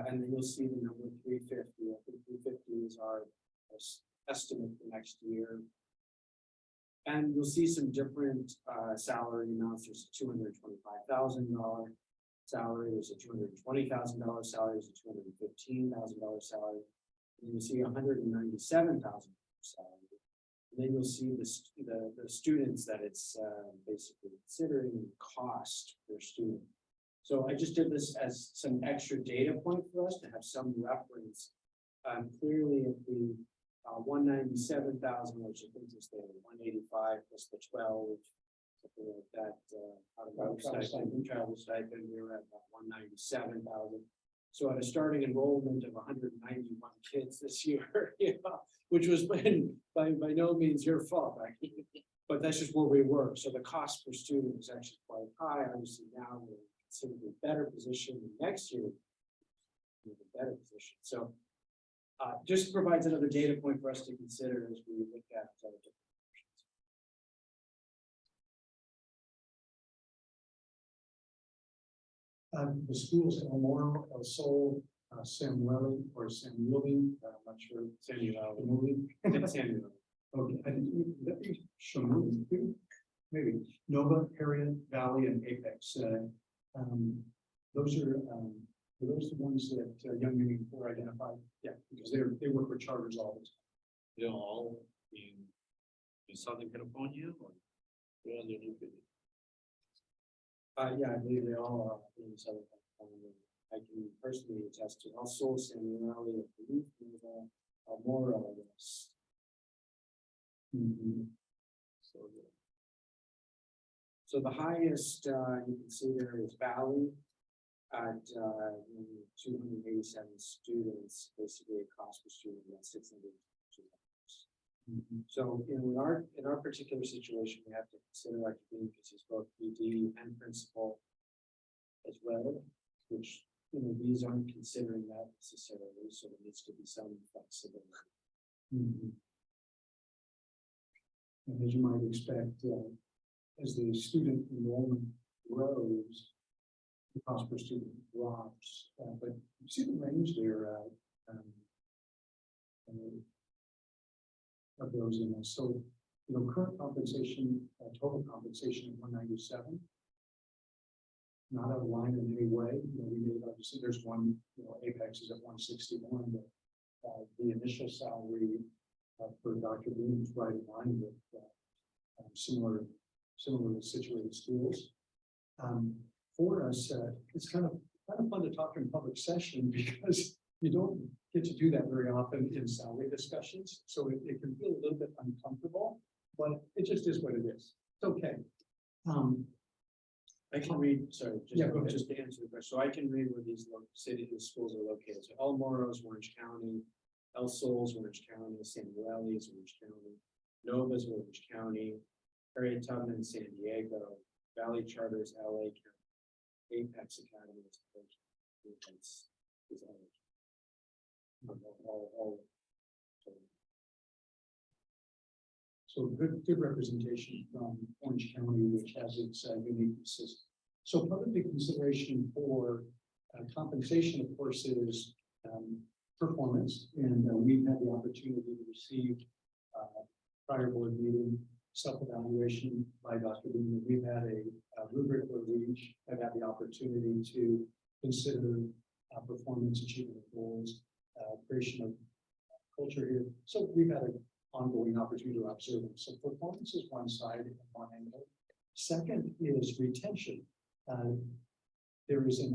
And then you'll see the number 350. I think 350 is our estimate for next year. And you'll see some different salary amounts. There's a $225,000 salary. There's a $220,000 salary. There's a $215,000 salary. And you'll see $197,000 salary. And then you'll see the students that it's basically considering cost per student. So I just did this as some extra data point for us to have some reference. Clearly, if the 197,000, which I think is the 185 plus the 12, something like that, out of our travel stipend, we were at about 197,000. So at a starting enrollment of 191 kids this year, which was by no means your fault, right? But that's just where we were. So the cost per student is actually quite high. Obviously, now we're considerably better position next year, in a better position. So just provides another data point for us to consider as we look at different options. The schools El Moro, El Sol, Samueli, or Samueli, I'm not sure. Samuel. Okay, I think that be Shamu, maybe Nova, Harriet, Valley, and Apex. Those are those the ones that Young Meaning Corps identified? Yeah, because they work with charters all the time. They're all in Southern California or where are they located? Yeah, I believe they all are in Southern California. I can personally attest to also Samuel, I believe, more of this. So the highest you can see there is Valley at 287 students, basically a cost per student about $602. So in our particular situation, we have to consider our community because he's both PD and principal as well, which these aren't considering that necessarily, so there needs to be some flexibility. And as you might expect, as the student enrollment grows, the cost per student drops. But you see the range there, of those in there. So, you know, current compensation, total compensation of 197. Not out of line in any way, you know, we made, obviously, there's one, you know, Apex is at 161, but the initial salary for Dr. Bean is right in line with similarly situated schools. For us, it's kind of fun to talk in public session because you don't get to do that very often in salary discussions. So it can feel a little bit uncomfortable, but it just is what it is. It's okay. I can read, sorry, Yeah, go ahead. just to answer the question, so I can read where these cities and schools are located, so El Moro's Orange County, El Sol's Orange County, San Luis, Orange County, Nova's Orange County, Harriet Tubman, San Diego, Valley Charters, LA County, Apex Academy is all. So good representation from Orange County, which has its unique system. So part of the consideration for compensation, of course, is performance. And we've had the opportunity to receive prior board meeting self-evaluation by Dr. Bean. We've had a rubric where we each have had the opportunity to consider performance achievement goals, creation of culture here. So we've had an ongoing opportunity to observe them. So performance is one side and one angle. Second is retention. There is a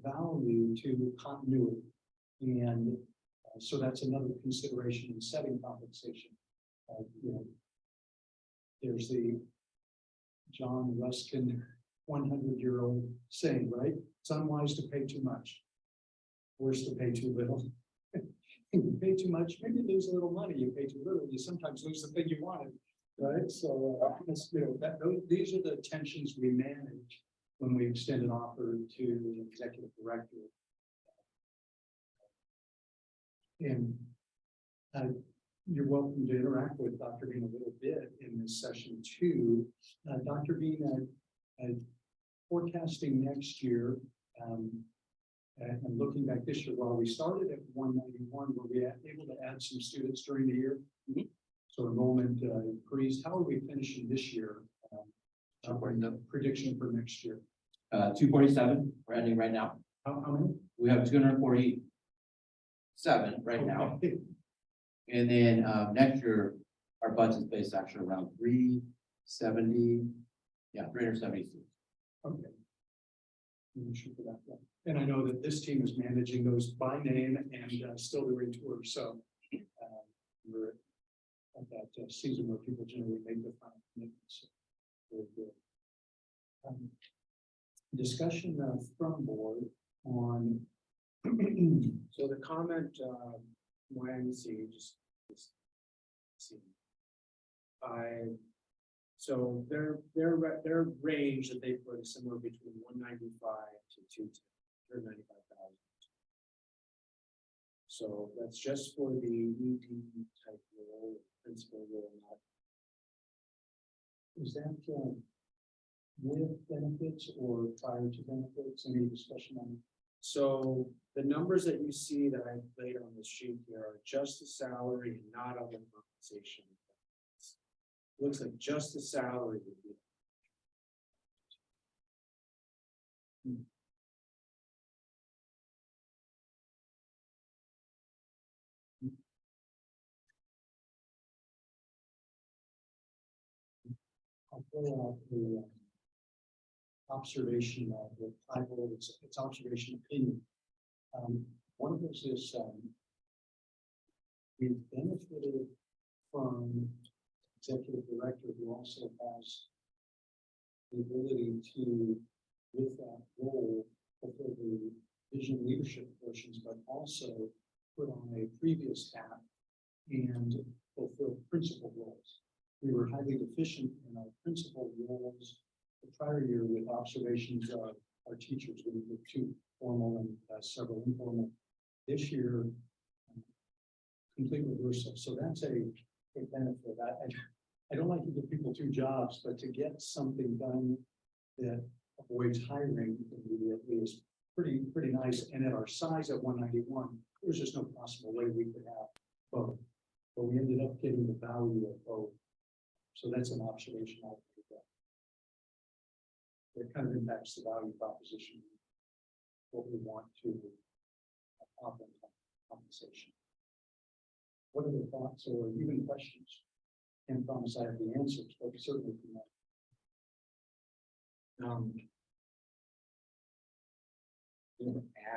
value to continuity, and so that's another consideration in setting compensation. You know, there's the John Ruskin 100-year-old saying, right? It's unwise to pay too much. Worse to pay too little. You pay too much, maybe you lose a little money. You pay too little, you sometimes lose the thing you wanted, right? So, you know, these are the tensions we manage when we extend an offer to the executive director. And you're welcome to interact with Dr. Bean a little bit in this session too. Dr. Bean, forecasting next year, and looking back this year, while we started at 191, were we able to add some students during the year? Mhm. So enrollment increased. How are we finishing this year? The prediction for next year. 247, we're ending right now. How many? We have 247 right now. Okay. And then next year, our budget's based actually around 370. Yeah, 370. Okay. I'm sure for that one. And I know that this team is managing those by name and still doing tours. So we're at that season where people generally make the final commitments. Very good. Discussion from board on So the comment, so their range that they put is somewhere between 195 to 295,000. So that's just for the ED type role, principal role, not. is that with benefits or prior to benefits? Any discussion on? So the numbers that you see that I laid on the sheet here are just the salary and not other compensation. Looks like just the salary would be. I'll throw out the observation of the title. It's observation opinion. One of those is we've benefited from executive director who also has the ability to, with that role, fulfill the vision leadership portions, but also put on a previous hat and fulfill principal roles. We were highly deficient in our principal roles the prior year with observations of our teachers. We did 2 formal and several informal. This year, complete reversal. So that's a benefit. I don't like to give people 2 jobs, but to get something done that avoids hiring immediately is pretty nice, and at our size at 191, there was just no possible way we could have both. But we ended up getting the value of both. So that's an observation I think that. It kind of impacts the value proposition. What we want to offer in compensation. What are the thoughts or even questions? Can't promise I have the answers, but certainly from that.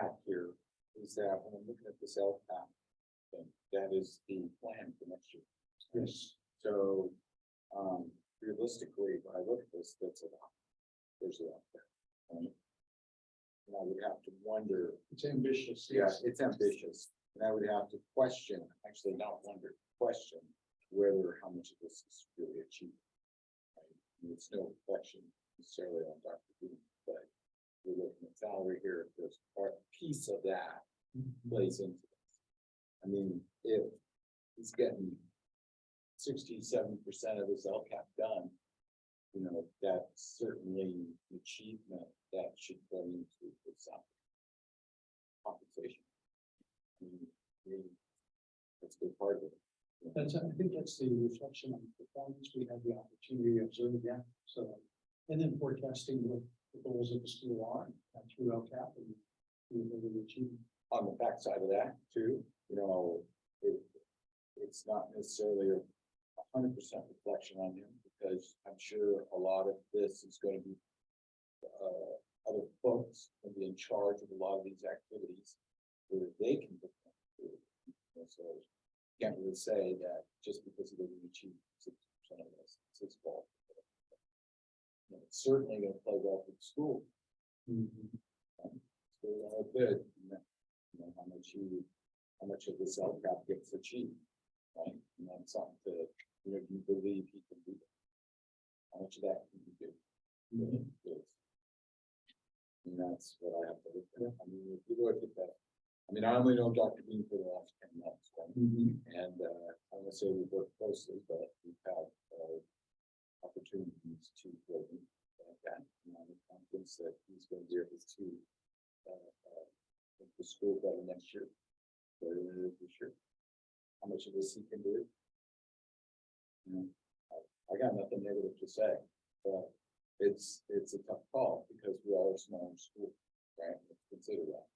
Add here is that when I'm looking at this LPAP, then that is the plan for next year. Yes. So, realistically, when I look at this, that's a lot. There's a lot there. Right? And I would have to wonder, It's ambitious. yes, it's ambitious, and I would have to question, actually not wonder, question whether how much of this is really achieved. Right? I mean, it's no reflection necessarily on Dr. Bean, but we're looking at salary here, there's part, piece of that plays into this. I mean, if he's getting 67% of his LCAP done, you know, that's certainly an achievement that should go into the salary compensation. I mean, that's a big part of it. That's, I think that's the reflection on performance. We have the opportunity to observe that. So, and then forecasting what the goals of the school are through LCAP and we will achieve. On the backside of that too, you know, it's not necessarily a 100% reflection on him, because I'm sure a lot of this is going to be other folks can be in charge of a lot of these activities where they can perform. So can't really say that just because he doesn't achieve 60% of this, it's his fault. You know, it's certainly going to play well for the school. So good, you know, how much of this LCAP gets achieved, right? And that's something to, you know, do you believe he can do that? How much of that can you do? Yes. And that's what I have to look at. I mean, if you look at that, I mean, I only know Dr. Bean for the last 10 months, right? And I want to say we work closely, but we've had opportunities to build like that. And I'm confident that he's going to be able to make the school better next year, better than it is this year. How much of this he can do? You know, I got nothing negative to say, but it's a tough call because we are a smaller school, right? Let's consider that.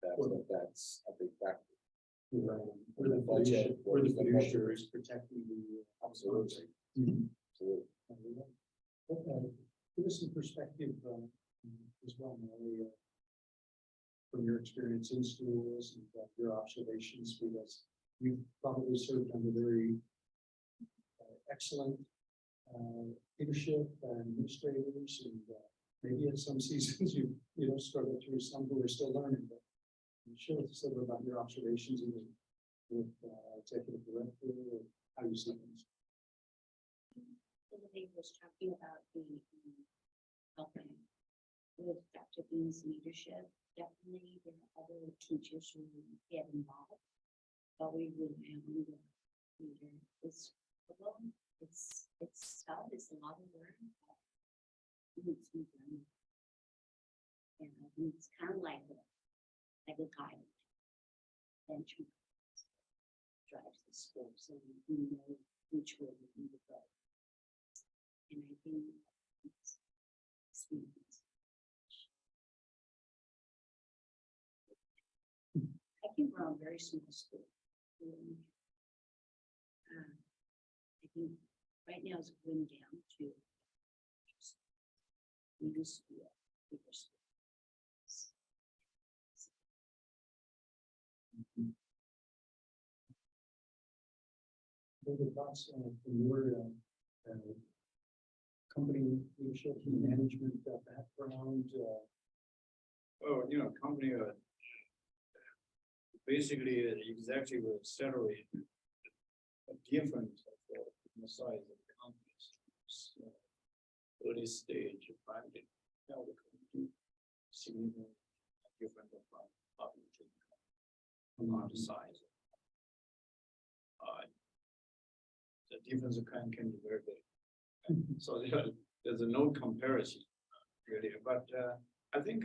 That's a big factor. Where the fiduciary is protecting the. Absolutely. Absolutely. Okay, give us some perspective as well, Mary, from your experience in schools and your observations with us. You've probably served under very excellent leadership and administrators, and maybe at some seasons you know struggle through some who are still learning. But share with us a little about your observations with executive director or how you see things. They was talking about the helping with Dr. Bean's leadership. Definitely, there are other teachers who get involved, but we really have a leader. It's alone. It's tough. It's a lot of work. It needs to be done. And it's kind of like a guide. And drives the school, so we know which way we need to go. And I think it's experience. I came from a very small school. I think right now it's going down to we used to be a bigger school. What are the thoughts from your company leadership and management background? Well, you know, company basically executive salary different for the size of the companies. Early stage private health company significantly different from public on the size. The difference can be very big. So there's no comparison really, but I think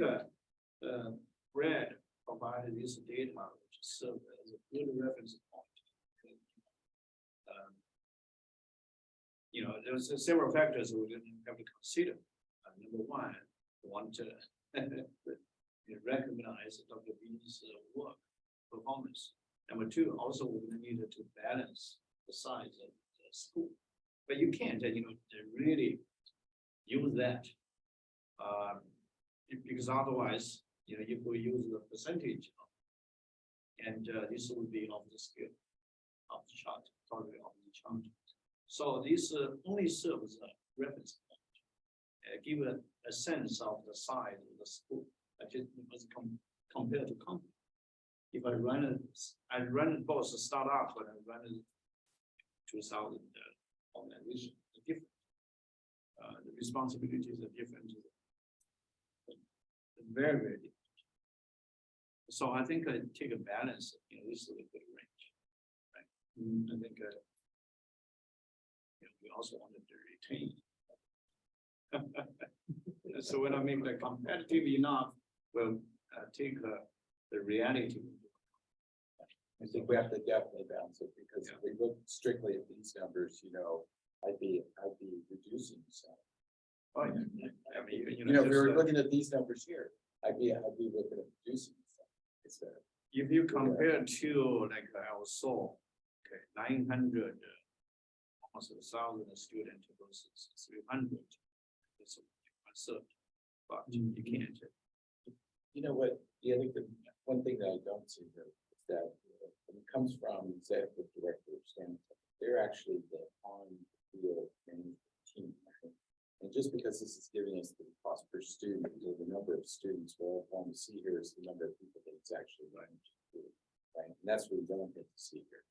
Brad provided this data, which served as a good reference point. You know, there's several factors we're going to have to consider. Number one, we want to recognize Dr. Bean's work performance. Number two, also we're going to need to balance the size of the school, but you can't, to really use that. Because otherwise, if we use the percentage, and this would be off the scale of the chart, totally off the chart. So this only serves a reference point, give a sense of the size of the school. Just compared to company. If I run it both a startup and I run it 2,000 organization, different. The responsibilities are different. Very, very different. So I think I take a balance. This is a good range, right? I think we also wanted to retain. So when I make that competitive enough, we'll take the reality. I think we have to definitely balance it, because if we look strictly at these numbers, I'd be reducing some. Oh, yeah. I mean, If we were looking at these numbers here, I'd be looking at reducing some. It's if you compare to like our soul, okay, 900, almost 1,000 students versus 300. It's absurd, but you can't. You know what, the other thing, one thing that I don't see here is that when it comes from executive director of STEM, they're actually the on-field management team. Right? And just because this is giving us the cost per student, or the number of students, what I want to see here is the number of people that it's actually running to, right? And that's what we don't get to see here.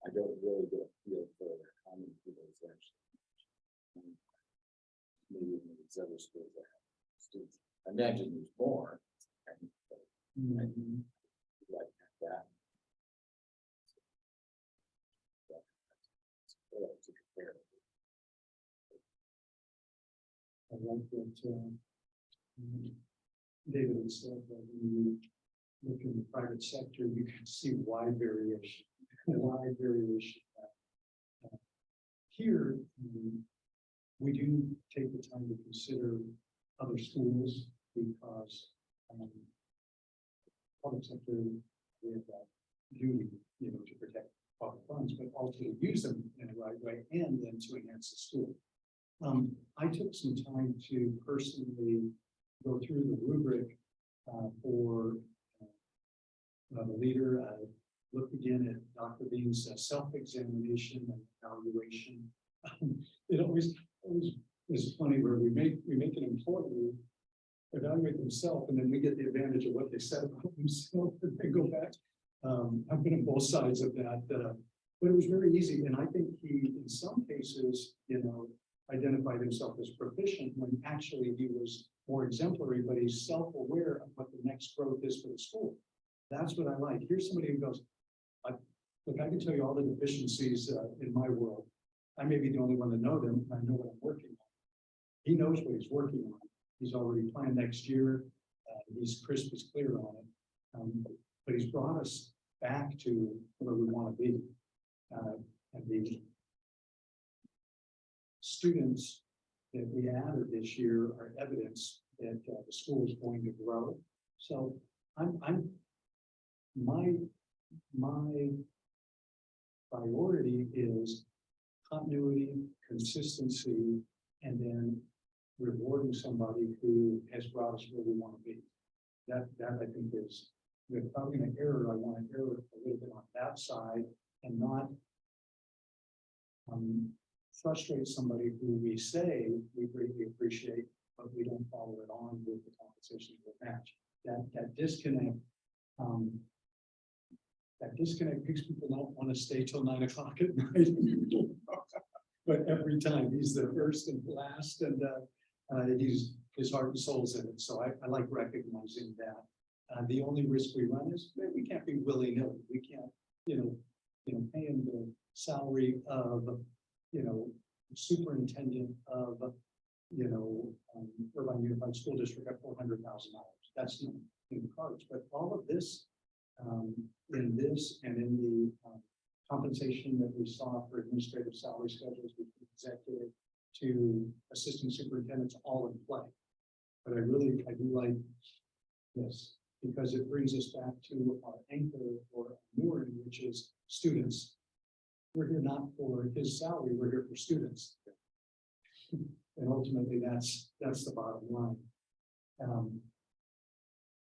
I don't really get a feel for how many people it's actually. Maybe in these other schools that have students. I imagine there's more. Like that. To compare. I like that, David said that when you look in the private sector, you can see wide variation, wide variation. Here, we do take the time to consider other schools, because public sector, we have that duty, to protect public funds, but also to use them in the right way, and then to enhance the school. I took some time to personally go through the rubric for the leader. I looked again at Dr. Bean's self-examination and evaluation. It always is funny where we make an employee evaluate themselves, and then we get the advantage of what they said about themselves, and they go back. I've been on both sides of that, but it was very easy, and I think he, in some cases, identified himself as proficient when actually he was more exemplary, but he's self-aware of what the next growth is for the school. That's what I like. Here's somebody who goes, look, I can tell you all the deficiencies in my world. I may be the only one to know them, and I know what I'm working on. He knows what he's working on. He's already planned next year. He's crisp, he's clear on it. But he's brought us back to where we want to be. And the students that we added this year are evidence that the school is going to grow. So my priority is continuity, consistency, and then rewarding somebody who has brought us where we want to be. That I think is, if I'm going to err, I want to err a little bit on that side, and not frustrate somebody who we say we greatly appreciate, but we don't follow it on with the compensation of the match. That disconnect. That disconnect makes people not want to stay till 9 o'clock at night. But every time he's the first and last, and he's his heart and soul's in it. So I like recognizing that. The only risk we run is we can't be willy-nilly. We can't, pay him the salary of, superintendent of, Irvine Unified School District at $400,000. that's not in the cards, but all of this, in this and in the, compensation that we saw for administrative salary schedules, between executive to assistant superintendents, all in play. But I do like this, because it brings us back to our anchor or mooring, which is students. We're here not for his salary, we're here for students. And ultimately, that's the bottom line.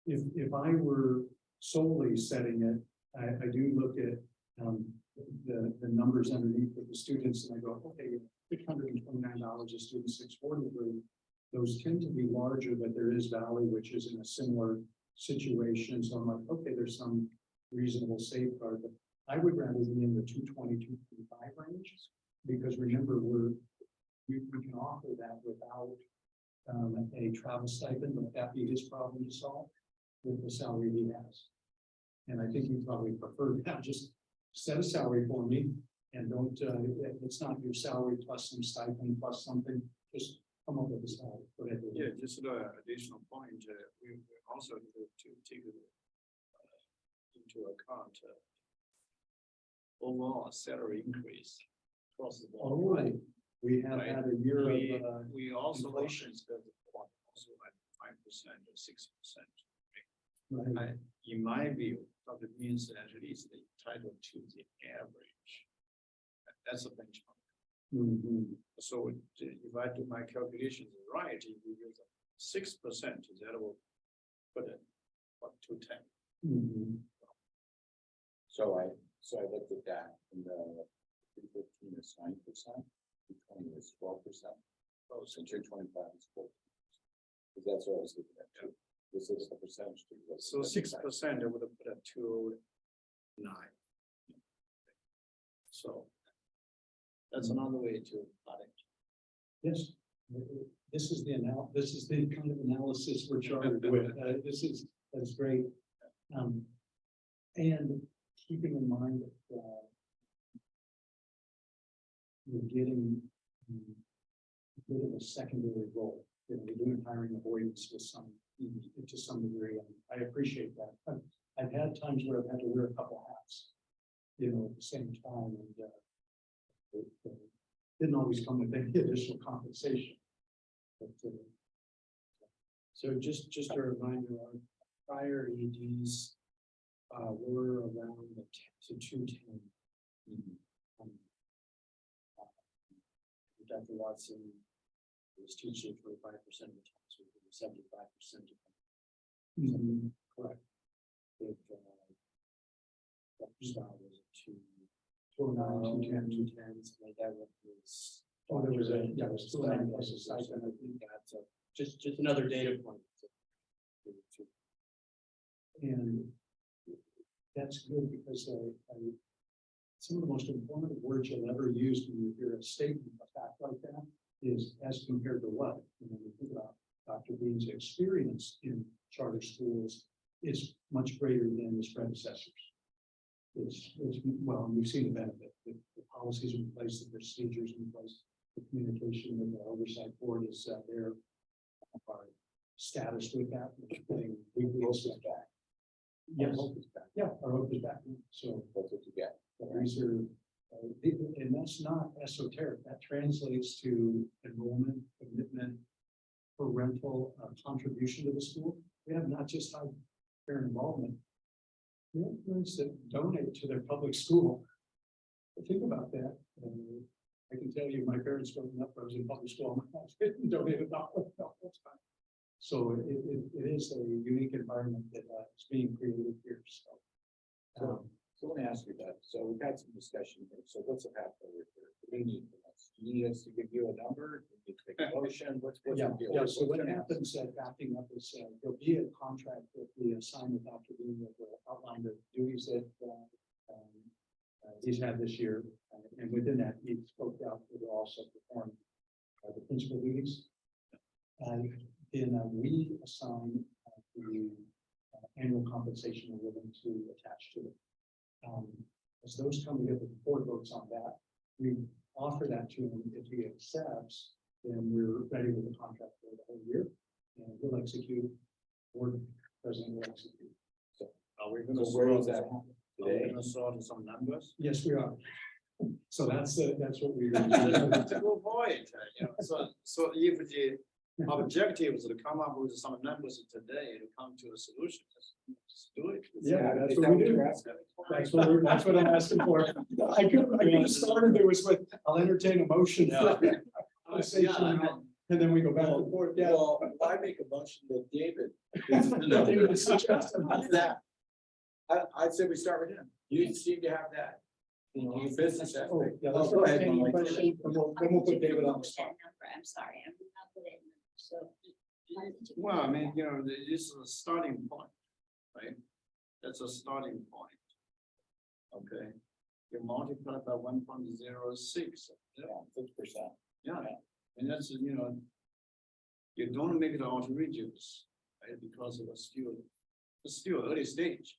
If I were solely setting it, I do look at, the numbers underneath with the students, and I go, okay, $629 a student, 643. Those tend to be larger, but there is Valley, which is in a similar situation. So I'm like, okay, there's some reasonable safeguard, but I would rather be in the 220, 225 range, because remember, we can offer that without a travel stipend, but that be his problem to solve with the salary he has. And I think he probably preferred that, just set a salary for me and don't, it's not your salary plus some stipend plus something, just come up with a salary. Whatever. Yeah, just an additional point, we also need to take into account overall salary increase across the All board. right, we have Right. had a year of, We also inflation. also at 5% or 6%. right. In my view, that means at least entitled to the average. That's a benchmark. Mhm. So if I do my calculations right, if you use 6%, that will put it up to 10. Mhm. So I looked at that, and the 315 is 9%, 220 is 12%. Oh, so 225 is 14%. Because that's what I was looking at too. This is the percentage. too. So 6% would have put it to 9. So that's another way to put it. Yes, this is the kind of analysis we're charged with. That's great. And keeping in mind that we're getting a bit of a secondary role. You know, we're doing hiring avoidance with to some degree, and I appreciate that. I've had times where I've had to wear a couple hats, you know, at the same time, and it didn't always come with any additional compensation. But, So just a reminder, our prior EDs were around the 10 to 210. Dr. Watson was teaching 25% of the time, so 75% of the time. Correct. If Dr. Scott was a 209, 210, something like that was. Oh, there was it was 209 plus a stipend. I think that's just another data point. And that's good because some of the most informative words you'll ever use when you hear a statement, a fact like that, is as compared to what? You know, you think about Dr. Bean's experience in charter schools is much greater than his predecessors. It's well, we've seen the benefit, the policies in place, the procedures in place, the communication with the oversight board is there. Our status with that, we step back. Yes, yeah, our hope is back. So That's what you get. these are, and that's not esoteric. That translates to enrollment, commitment, parental contribution to the school. We have not just high parent involvement. We have parents that donate to their public school. But think about that. I can tell you, my parents growing up, I was in public school. I didn't donate $1 the whole time. So it is a unique environment that is being created here. So, So let me ask you that. So we've had some discussion here. So what's the path forward here? What do you need from us? Do you need us to give you a number? Do you need to make a motion? What's yeah, the deal? yeah. So what happens, backing up is there'll be a contract that we assign with Dr. Bean that will outline the duties that he's had this year. And within that, he spoke out that will also perform the principal duties. Then we assign the annual compensation we're willing to attach to it. As those come together, the board votes on that. We offer that to him. If he accepts, then we're ready with the contract for the whole year, and we'll execute. Board president will execute. Are we So gonna where sort, does that are happen we today? gonna sort some numbers? Yes, we are. So that's what we're. To avoid, so if the objective is to come up with some numbers today to come to a solution, just do it. Yeah, that's Is what that we do. you're asking? That's what I'm asking for. I could have started there was with, I'll entertain a motion. for conversation, and then we go back and forth. Yeah. Well, I make a motion that David. David suggested that. I'd say we start with him. You seem to have that. You know, your business Oh, ethic. yeah, Oh, let's go ahead, entertain Molly. a question, and then we'll put David on the spot. I'm sorry, I'm not good at, so. Well, I mean, this is a starting point, right? That's a starting point. Okay, you multiply by 1.06. Yeah, 6%. Yeah, and that's, you don't make it outrageous, right, because it's still early stage.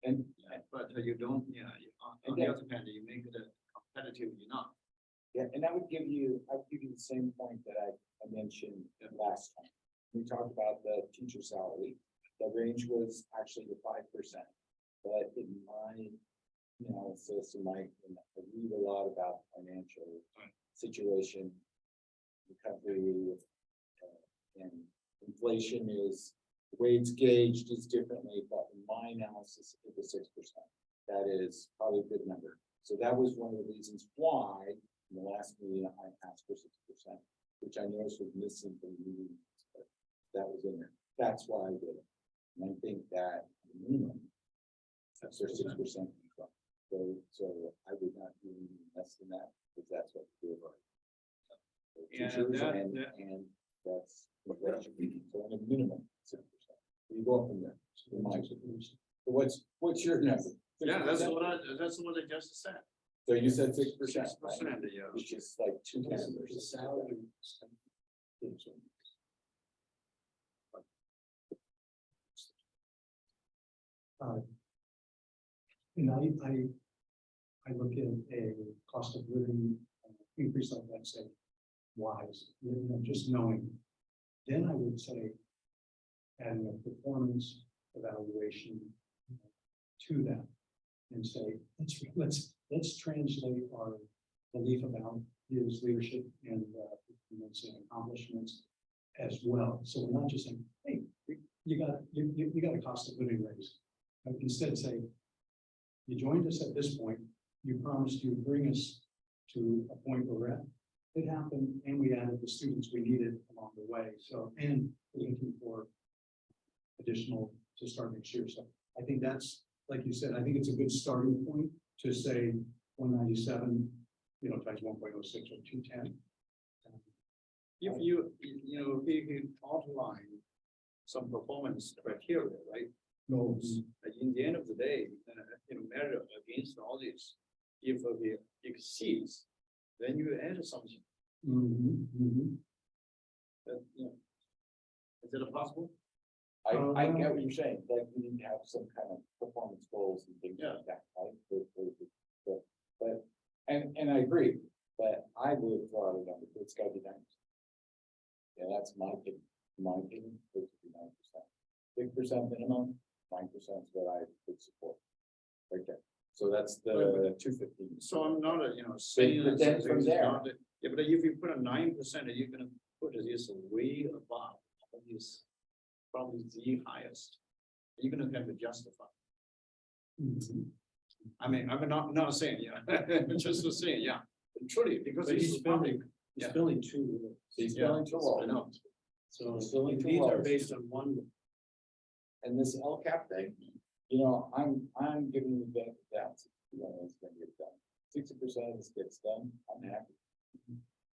And, But you don't, on the other hand, you make it competitive enough. yeah, and that would give you, I'd give you the same point that I mentioned last time. We talked about the teacher salary. The range was actually the 5%. But in my analysis, I read a lot about financial situation. Recovery and inflation is, the way it's gauged is differently, but in my analysis, it was 6%. That is probably a good number. So that was one of the reasons why in the last meeting I asked for 6%, which I noticed was missing from the meeting. But that was in there. That's why I did it. And I think that minimum, that's their 6%. So I would not do anything less than that, because that's what we do. And that's, so in a minimum, 6%. You go up from there. In my opinion. So what's your number? Yeah, that's 6%? what I just said. So you said 6%, 6%, right? yeah. Which is like 2 The numbers. salary. I look at a cost of living increase like that, say, wise, just knowing. Then I would say, adding a performance evaluation to that and say, let's translate our belief about his leadership and accomplishments as well. So we're not just saying, hey, you got a cost of living raise. Instead say, you joined us at this point, you promised you'd bring us to a point where we're at. It happened, and we added the students we needed along the way. So, and we're looking for additional to start next year. So I think that's, like you said, I think it's a good starting point to say 197, times 1.06 or 210. If you outline some performance criteria, right? Goals. In the end of the day, measure against all this. If it exceeds, then you add something. Is it possible? I get what you're saying, like we need to have some kind of performance goals and things like that, right? But, and I agree, but I would throw out a number, it's gotta be 9%. Yeah, that's my opinion, it should be 9%. 6% minimum, 9% is what I would support. Right there, so that's the 215. So I'm not, saying. But then that from it's there- not- Yeah, but if you put a 9%, you're gonna put this way above, this probably the highest. You're gonna have to justify. I mean, I'm not saying, just to say, truly, because But it's he's public. building, he's building two. He's Yeah, going to I low. know. So Still in these are two based on one. And this LCAP thing, I'm giving you the benefit of the doubt. It's gonna get done. 60% of this gets done, I'm happy.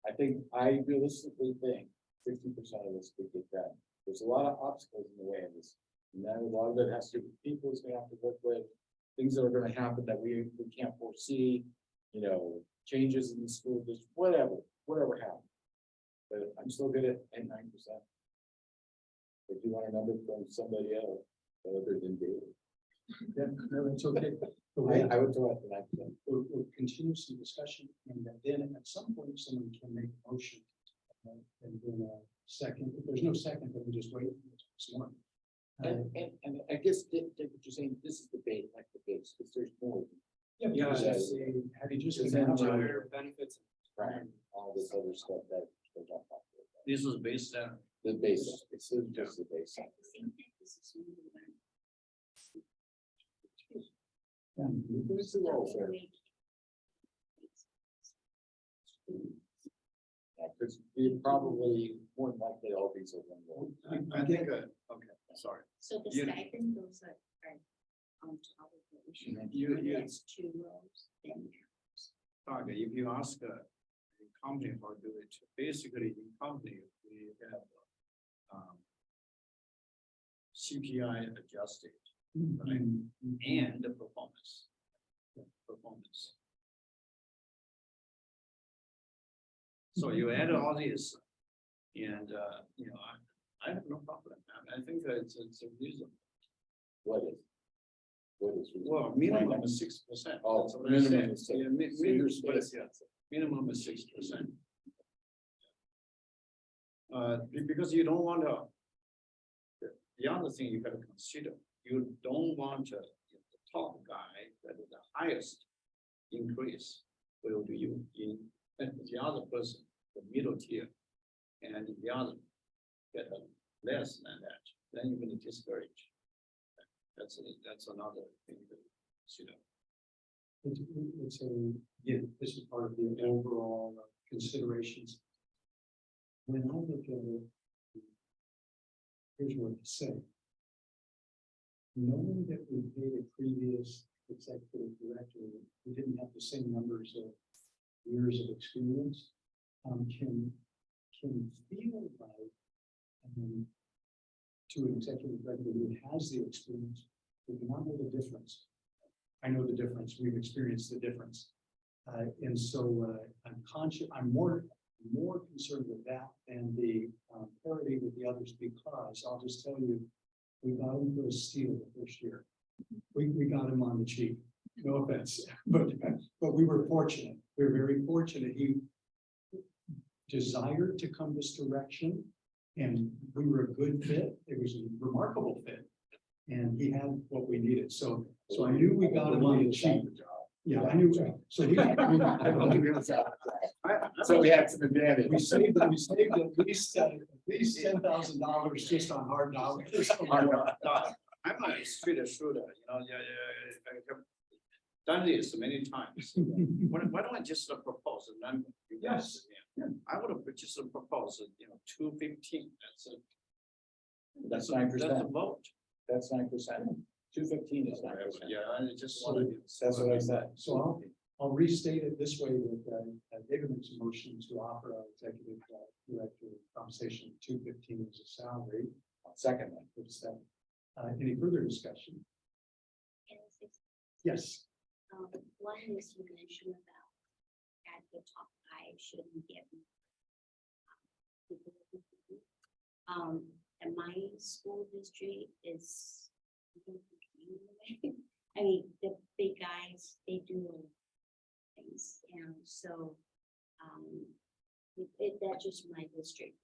I think, I realistically think 60% of this could get done. There's a lot of obstacles in the way of this. And then a lot of it has to, people is gonna have to work with, things that are gonna happen that we can't foresee, changes in the school, just whatever happens. But I'm still good at 9%. If you want a number from somebody else, other than David. Yeah, no, it's okay. I would throw out the 9%. We'll continue some discussion, and then at some point, someone can make a motion. And then a second, if there's no second, then we just wait. Some more. And I guess, Dick, what you're saying, this is the base, like the base, because there's more. Yeah, Yeah, because it's- have you just? it's been out in- there? benefits. Right, all this other stuff that they don't talk about. This is based on, The base, it's just the base. At the same time, this is new learning. There's the roles there. Because you probably, more than likely, all these are one role. I think, okay, sorry. So the You- stipend, those are on top of the issue. You- you- It's 2 rows, then. Okay, if you ask a company how to do it, basically in company, we have CPI adjusted right? And the performance. Performance. So you add all these and, you know, I have no problem. I think it's a reason. What is? What is? Well, minimum is 6%. Oh, That's what I minimum said. is 6. Yeah, So you're minimum is 6%. Because you don't want to. The other thing you gotta consider, you don't want the top guy that is the highest increase will do you in, and the other person, the middle tier. And the other get a less than that, then you're gonna discourage. That's another thing to consider. It's a, yeah, this is part of the overall considerations. When I look at it, here's what to say. Knowing that we paid a previous executive director, who didn't have the same numbers of years of experience, can feel like, to an executive director who has the experience, who cannot know the difference. I know the difference, we've experienced the difference. And so I'm more concerned with that than the parity with the others, because I'll just tell you, we got him for a steal the first year. We got him on the cheap, no offense, but we were fortunate. We were very fortunate. He desired to come this direction, and we were a good fit. It was a remarkable fit. And he had what we needed. So I knew we got him on the cheap. Yeah, I knew. So we So we had some advantage. we saved at least $10,000 just on hard dollars. I'm a straight shooter, you know, I have done this many times. Why don't I just propose a number? You guys, yeah. I would have just proposed, 215, That's that's a 9%. vote. That's 9%. 215 is 9%. Yeah, I just wanted. That's what I said. So I'll restate it this way, that David makes a motion to offer our executive director compensation 215 as a salary. Second one. Any further discussion? Yes. One is you mentioned about at the top 5 shouldn't get. And my school district is. I mean, the big guys, they do things, and so, that's just my district.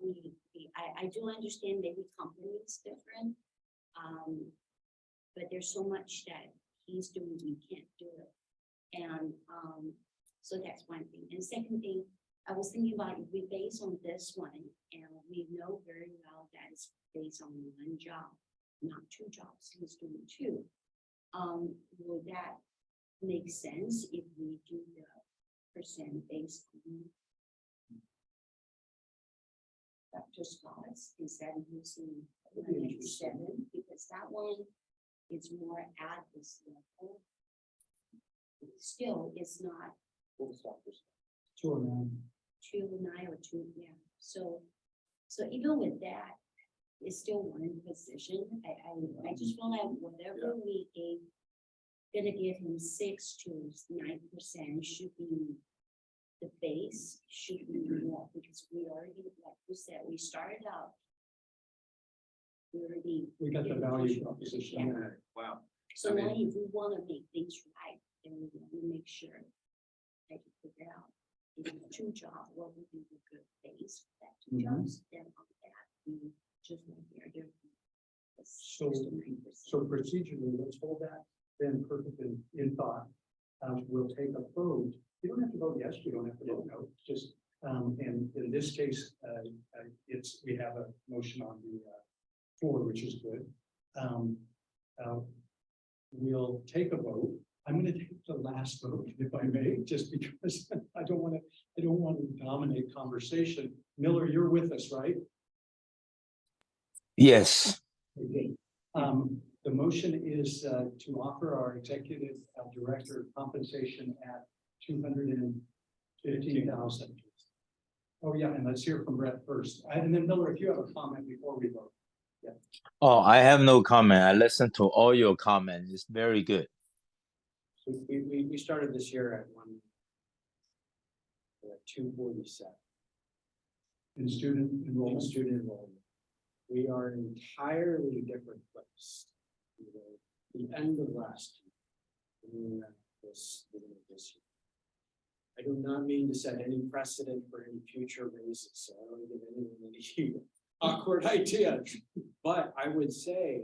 I do understand maybe company is different. But there's so much that he's doing, we can't do it. And, so that's one thing. And second thing, I was thinking about if we base on this one, and we know very well that it's based on one job, not 2 jobs, he's doing 2. Would that make sense if we do the percent based on Dr. Scott's instead of using 7, because that one is more at this level. Still, it's not 209. 2.9 or 2, yeah. So even with that, it's still one position. I just feel like whatever we gonna give him 6 to 9% should be the base, should be more, because we already, like you said, we started out. We got the value proposition. Yeah. Wow. So now if we wanna make things right, then we want to make sure that you figure out if it's 2 jobs, what would be the good base for that 2 jobs, then on that, we just like the other. So, so procedurally, let's hold that then perfect in thought. We'll take a vote. You don't have to vote yes, you don't have to vote no, just, and in this case, we have a motion on the floor, which is good. We'll take a vote. I'm gonna take the last vote, if I may, just because I don't want to dominate conversation. Miller, you're with us, right? Yes, Okay. The motion is to offer our executive director compensation at $215,000. Oh, yeah, and let's hear from Brett first. And then Miller, if you have a comment before we vote. oh, I have no comment. I listened to all your comments. It's very good. So we started this year at 247. In student enrollment. Student enrollment. We are an entirely different place. You know, the end of last year. And this year. I do not mean to set any precedent for any future raises, so I don't give anyone any awkward ideas. But I would say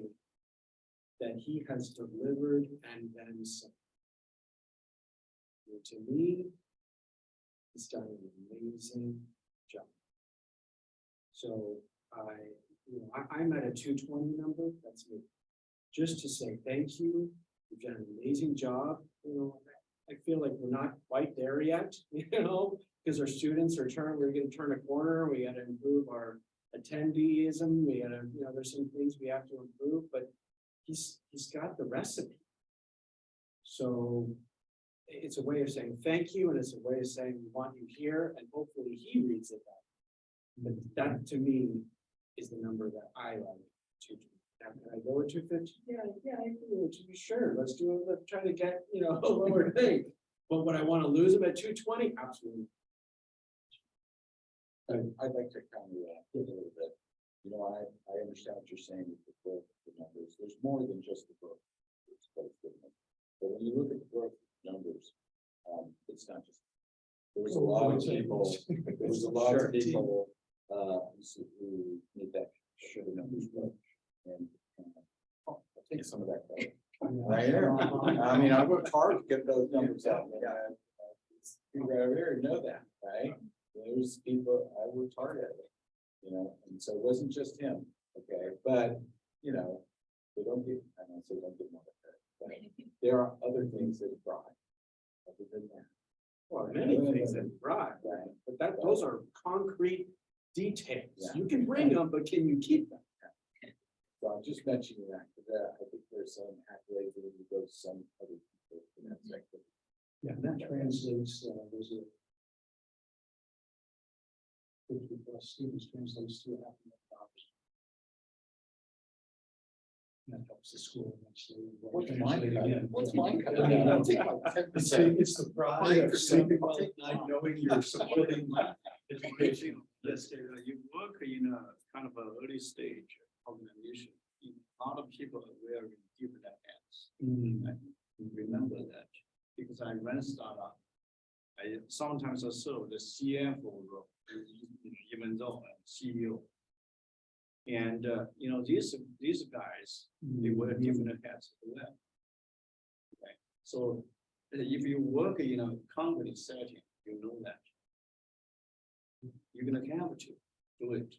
that he has delivered and then some. To me, he's done an amazing job. So I'm at a 220 number, that's me. Just to say thank you, you've done an amazing job, I feel like we're not quite there yet, because our students are we're gonna turn a corner, we gotta improve our attendeeism, we gotta, there's some things we have to improve, but he's got the recipe. So it's a way of saying thank you, and it's a way of saying we want you here, and hopefully he reads it that. But that to me is the number that I like to do. Now, can I go with 250? Yeah, I do. To be sure. Let's do it. Let's try to get, a lower thing. But would I want to lose him at 220? Absolutely. I'd like to counter that a little bit. I understand what you're saying with the growth of the numbers. There's more than just the growth. But when you look at the growth numbers, it's not just. There was a lot of people. There was a lot of people who made that sure the numbers work, and I'll take some of that credit. Right here. I mean, I worked hard to get those numbers out. You already know that, right? There's people I worked hard at it, and so it wasn't just him. Okay, but they don't get. I don't say don't get more credit, but there are other things that brought. Other than that. Well, many things that brought, Right. but those are concrete details. Yeah. You can bring them, but can you keep them? So I'm just mentioning that, because I think there's some accolades that we go to some other people in that sector. Yeah, that translates, there's a 50+ students translates to $500,000. That helps the school eventually. What's mine? Again. What's mine? It's it's the pride of sleeping well at night, knowing you're supporting education. Yes, you work in a kind of an early stage organization. A lot of people are wearing different hats. Remember that, because I ran startup. I sometimes I serve the CFO role, even though I'm CEO. And these guys, they wear different hats as well. Okay, so if you work in a company setting, you know that. You're gonna have to do it.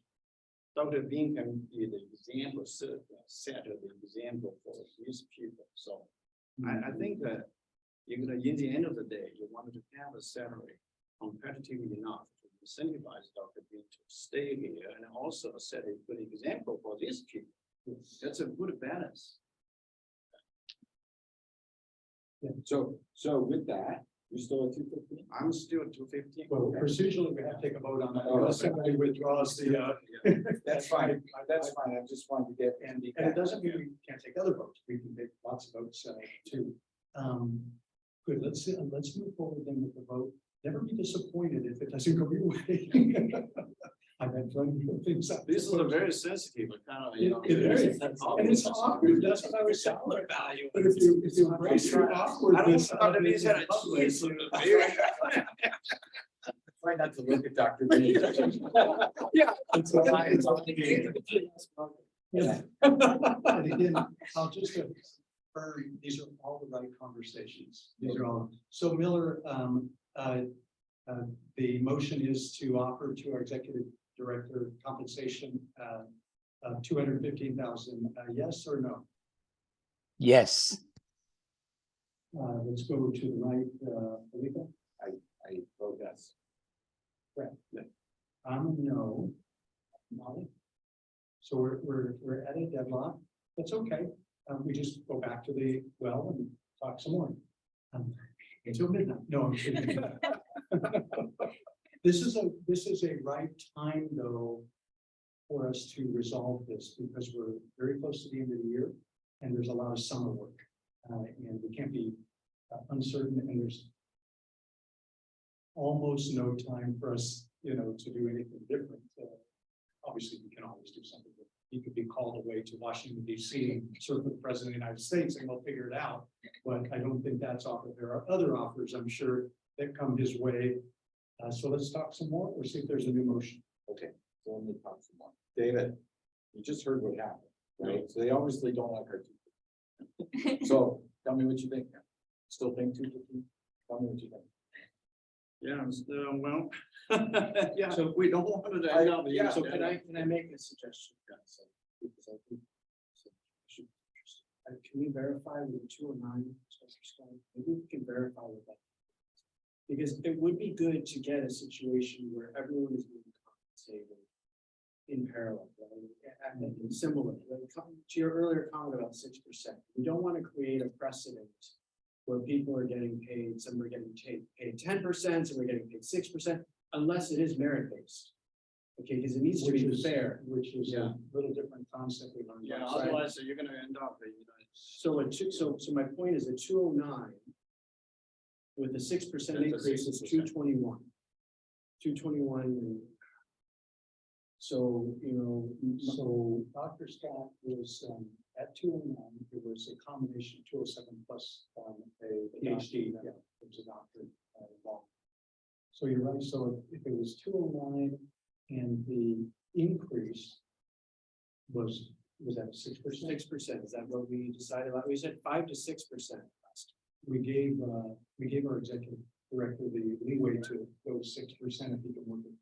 Dr. Bean can be the example, set the example for these people. So I think that in the end of the day, you wanted to have a salary competitive enough to incentivize Dr. Bean to stay here and also set a good example for these people. That's a good balance. So with that, you're still at 250? I'm still at 250. Well, procedurally, we have to take a vote on that. Unless somebody withdraws the, That's fine, that's fine, I just wanted to get Andy. and it doesn't mean we can't take other votes. We can take lots of votes too. Good, let's move forward then with the vote. Never be disappointed if it doesn't go your way. I've had plenty of things. This is a very sensitive kind of, It is, and it's awkward, that's what I was saying. value. But if you embrace your awkwardness. I don't want to be that Try not to look at Dr. B. Yeah. It's on the game. Yeah. And again, I'll just confirm, these are all the right conversations. These are all, so Miller, the motion is to offer to our executive director compensation, of 215,000, yes or no? Yes. Let's go to the right, Felipe. I vote yes. Correct. I'm a no. Molly? So we're at a deadlock. That's okay. We just go back to the well and talk some more. Until midnight. No, I'm kidding. This is a right time though for us to resolve this because we're very close to the end of the year and there's a lot of summer work. And we can't be uncertain and there's almost no time for us, to do anything different. Obviously, we can always do something. He could be called away to Washington DC and serve with the President of the United States and we'll figure it out. But I don't think that's offered. There are other offers, I'm sure, that come his way. So let's talk some more or see if there's a new motion. Okay, so let me talk some more. David, you just heard what happened, right? So they obviously don't like our two. So tell me what you think. Still think 250? Tell me what you think. Yeah, well, yeah, so we don't want to end up. Yeah. So can I make a suggestion? Because I think. Can we verify with 209? Maybe we can verify with that. Because it would be good to get a situation where everyone is being compensated in parallel, right? And similar, to your earlier comment about 6%. We don't want to create a precedent where people are getting paid, some are getting paid 10%, some are getting paid 6%, unless it is merit-based. Okay, because it needs to be fair. Which is Yeah. a little different concept we learned. Yeah, last night. otherwise you're gonna end up, So my point is that 209 with the 6% That's a increase is 6%. 221. 221. So, So Dr. Scott was at 209, it was a combination 207 plus a PhD, yeah, it was a doctorate involved. So you're right, so if it was 209 and the increase was that 6%? 6%, is that what we decided? We said 5 to 6% last. We gave our executive director the leeway to go 6% if he can work it.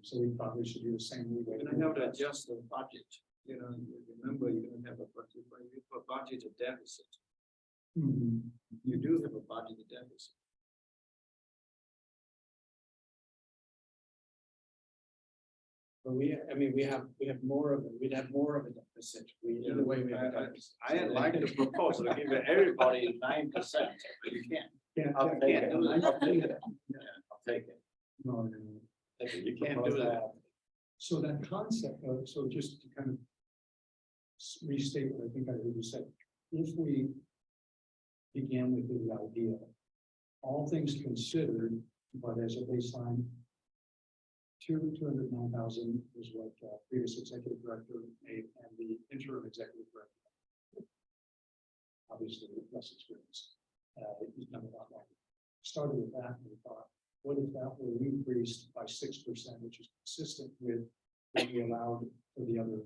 So we probably should do the same leeway. And I have to adjust the budget, you remember, you don't have a budget, but you put budget deficit, Mhm. you do have a budget deficit. But we have more of it, we'd have more of a deficit. Either way, we have a deficit. I'd like to propose to give everybody 9%, but you can't. Yeah, I'll yeah, take Can't it. do that. I'll take it. Yeah, I'll take it. no. You can't do that. So that concept of, so just to kind of restate what I think I heard you say, if we began with the idea, all things considered, but as a baseline, 209,000 is what previous executive director made and the interim executive director. Obviously, with less experience, he's done a lot more. Started with that and we thought, what if that were increased by 6%, which is consistent with what we allowed for the other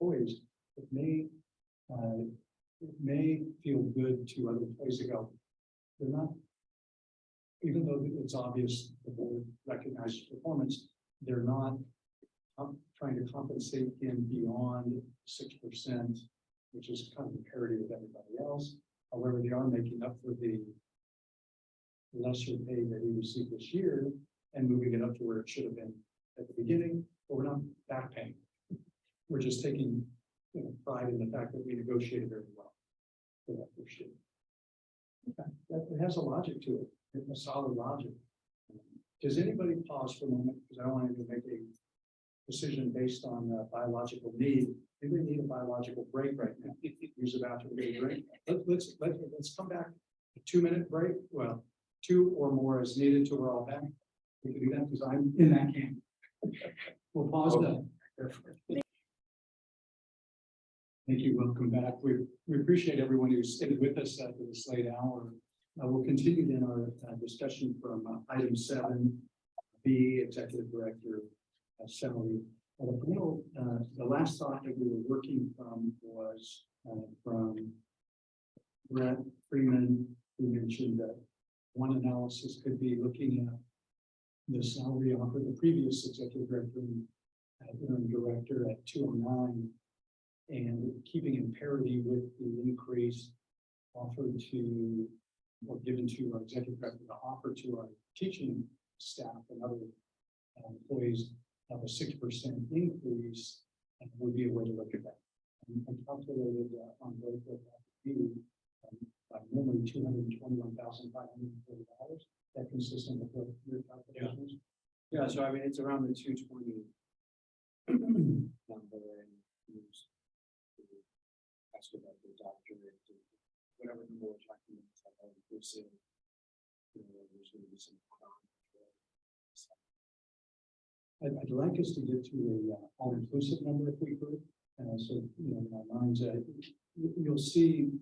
employees? It may feel good to other employees to go. They're not, even though it's obvious the board recognizes performance, they're not trying to compensate him beyond 6%, which is kind of parity with everybody else. However, they are making up for the lesser pay that he received this year and moving it up to where it should have been at the beginning, but we're not back paying. We're just taking pride in the fact that we negotiated very well for that first year. Okay, that it has a logic to it, a solid logic. Does anybody pause for a moment? Because I don't want to make a decision based on biological need. Anybody need a biological break right now? He's about to get a break. Let's come back. A 2-minute break. Well, 2 or more is needed till we're all back. We can do that because I'm in that camp. We'll pause that. Thank you. Welcome back. We appreciate everyone who stayed with us to this late hour. We'll continue then our discussion from item 7B, Executive Director salary. The final, the last thought that we were working from was from Brett Freeman, who mentioned that one analysis could be looking at the salary offered the previous executive director and interim director at 209 and keeping in parity with the increase offered to or given to our executive director to offer to our teaching staff and other employees of a 6% increase, and would be a way to look at that. And I calculated on both of that by memory, $221,540. That consistent with what your calculations? Yeah, so I mean, it's around the 220 number and use. Ask about the doctor, whatever the more talking about, inclusive. You know, there's gonna be some. I'd like us to get to a all-inclusive number if we could. So, you know, in our minds, you'll see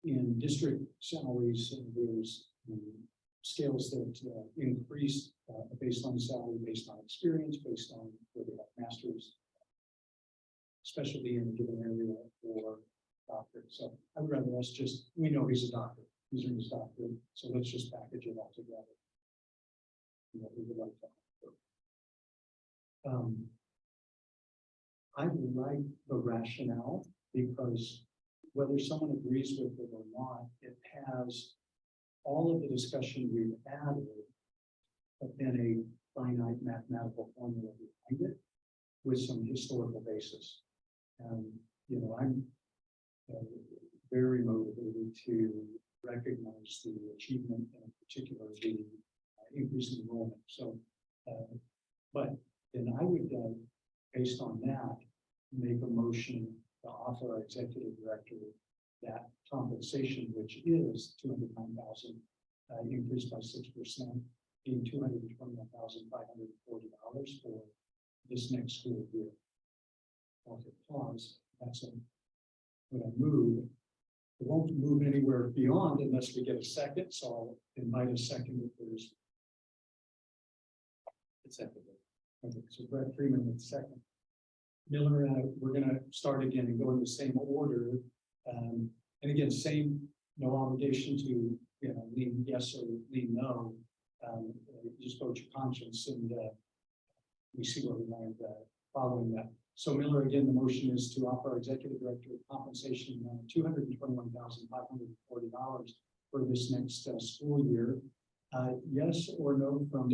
in district salaries, there's scales that increase based on salary, based on experience, based on whether they have masters, specialty in a given area or doctor. So I would rather us just, we know he's a doctor, he's a doctor, so let's just package it all together. You know, we would like to. I like the rationale because whether someone agrees with it or not, it has all of the discussion we've added, but then a finite mathematical formula behind it with some historical basis. You know, I'm very motivated to recognize the achievement and particularly the increase in enrollment. So, but then I would, based on that, make a motion to offer our executive director that compensation, which is $209,000, increased by 6%, being $221,540 for this next school year. Okay, pause. That's a when I move. It won't move anywhere beyond unless we get a second. So I'll invite a second if there's. It's second. Okay, so Brett Freeman with second. Miller, we're going to start again and go in the same order. And again, same, no obligation to, you know, lean yes or lean no. Just vote your conscience and we see where we land following that. So Miller, again, the motion is to offer our executive director compensation $221,540 for this next school year. Yes or no from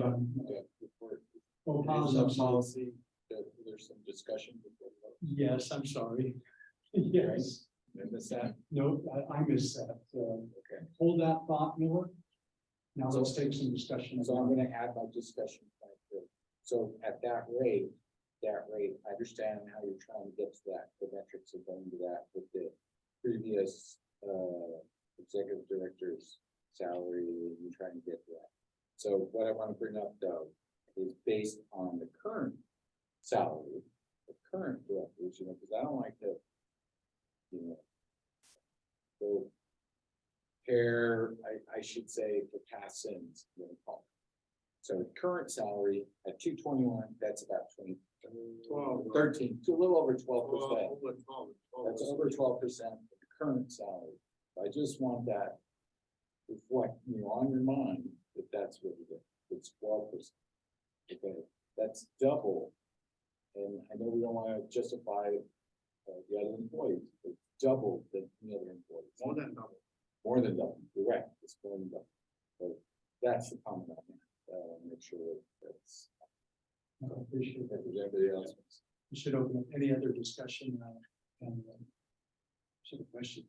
oh, Policy, there's some discussion. yes, I'm sorry. Yes. Did I miss that? No, I missed that. Okay. Hold that thought, Miller. Now let's take some discussion. So I'm gonna add my discussion point too. So at that rate, I understand how you're trying to get to that, the metrics are going to that with the previous executive director's salary, you're trying to get to that. So what I want to bring up though is based on the current salary, the current directors, you know, because I don't like to, you know, go pair, I should say for past sins, you know, call it. So current salary at 221, that's about 13, to a little over 12%. That's over 12% of the current salary. I just want that reflect, you know, on your mind that that's what it is. It's 12%. Okay, that's double. And I know we don't want to justify the other employees, but double the other employees. More than double. More than double, correct, it's more than double. So that's the comment I have. Make sure that's. I appreciate that. If there's anybody else. We should open up any other discussion and should have question.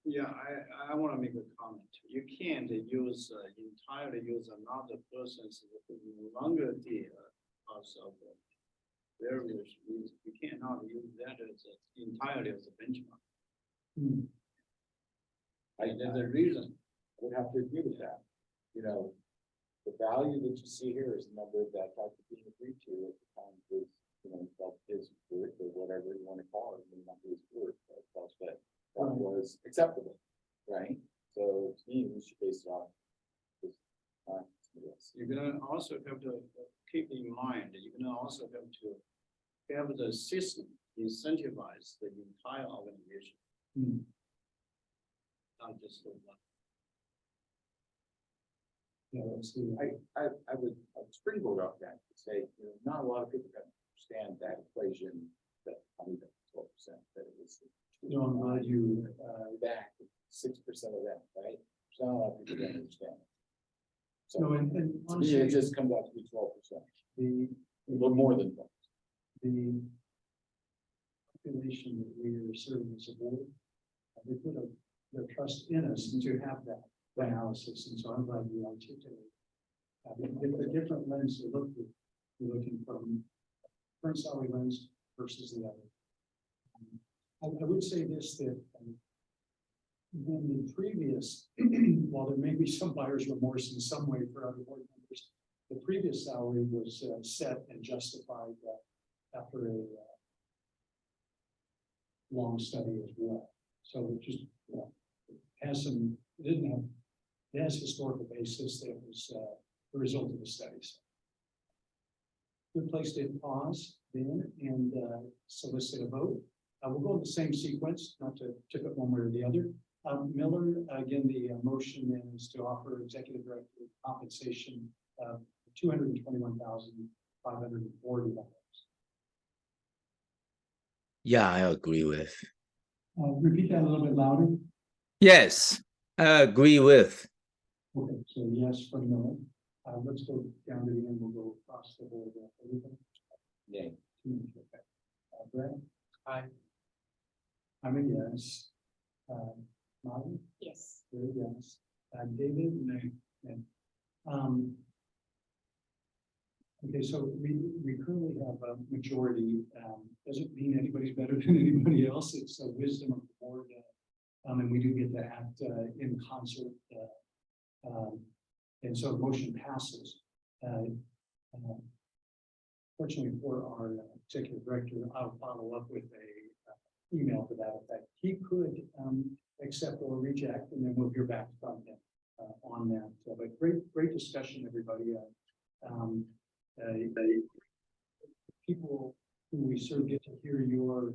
Yeah, I want to make a comment. You can't use entirely use another person's longer deal of various reasons. You cannot use that as entirely as a benchmark. There's a reason. I would have to agree with that. You know, the value that you see here is the number that Dr. Dean agreed to at the time was, you know, felt his worth or whatever you want to call it, the number his worth, felt that was acceptable, right? So to me, we should base it on. You're gonna also have to keep in mind, that you're gonna also have to have the system incentivize the entire organization. Hmm. Not just the one. Yeah, let's see. I would springboard off that to say, you know, not a lot of people can understand that equation, that only 12%, that it was. No, I'm glad you, Back 6% of that, right? So not a lot of people can understand. So no, and to me, honestly, it just comes out to be 12%, the, a little more than that. the population that we are serving as a board, they put their trust in us to have that analysis, and so I'm glad you articulated. The different lens to look at, you're looking from current salary lens versus the other. I would say this, that when the previous, while there may be some buyer's remorse in some way for other board members, the previous salary was set and justified after a long study as well. So it just has some, it has historical basis that was the result of the studies. Good place to pause then and solicit a vote. We'll go in the same sequence, not to tip it one way or the other. Miller, again, the motion is to offer executive director compensation of $221,540. Yeah, I agree with. Repeat that a little bit louder. Yes, I agree with. Okay, so yes from Miller. Let's go down to the end. We'll go across the board. Everybody. Yeah. Okay. Brad? Aye. I'm a yes. Molly? Yes. Very yes. David? No. Okay, so we currently have a majority. Doesn't mean anybody's better than anybody else. It's a wisdom of the board. And we do get to act in concert. And so the motion passes. Fortunately for our executive director, I'll follow up with a email to that effect. He could accept or reject, and then we'll hear back from him on that. But great discussion, everybody. People who we serve get to hear your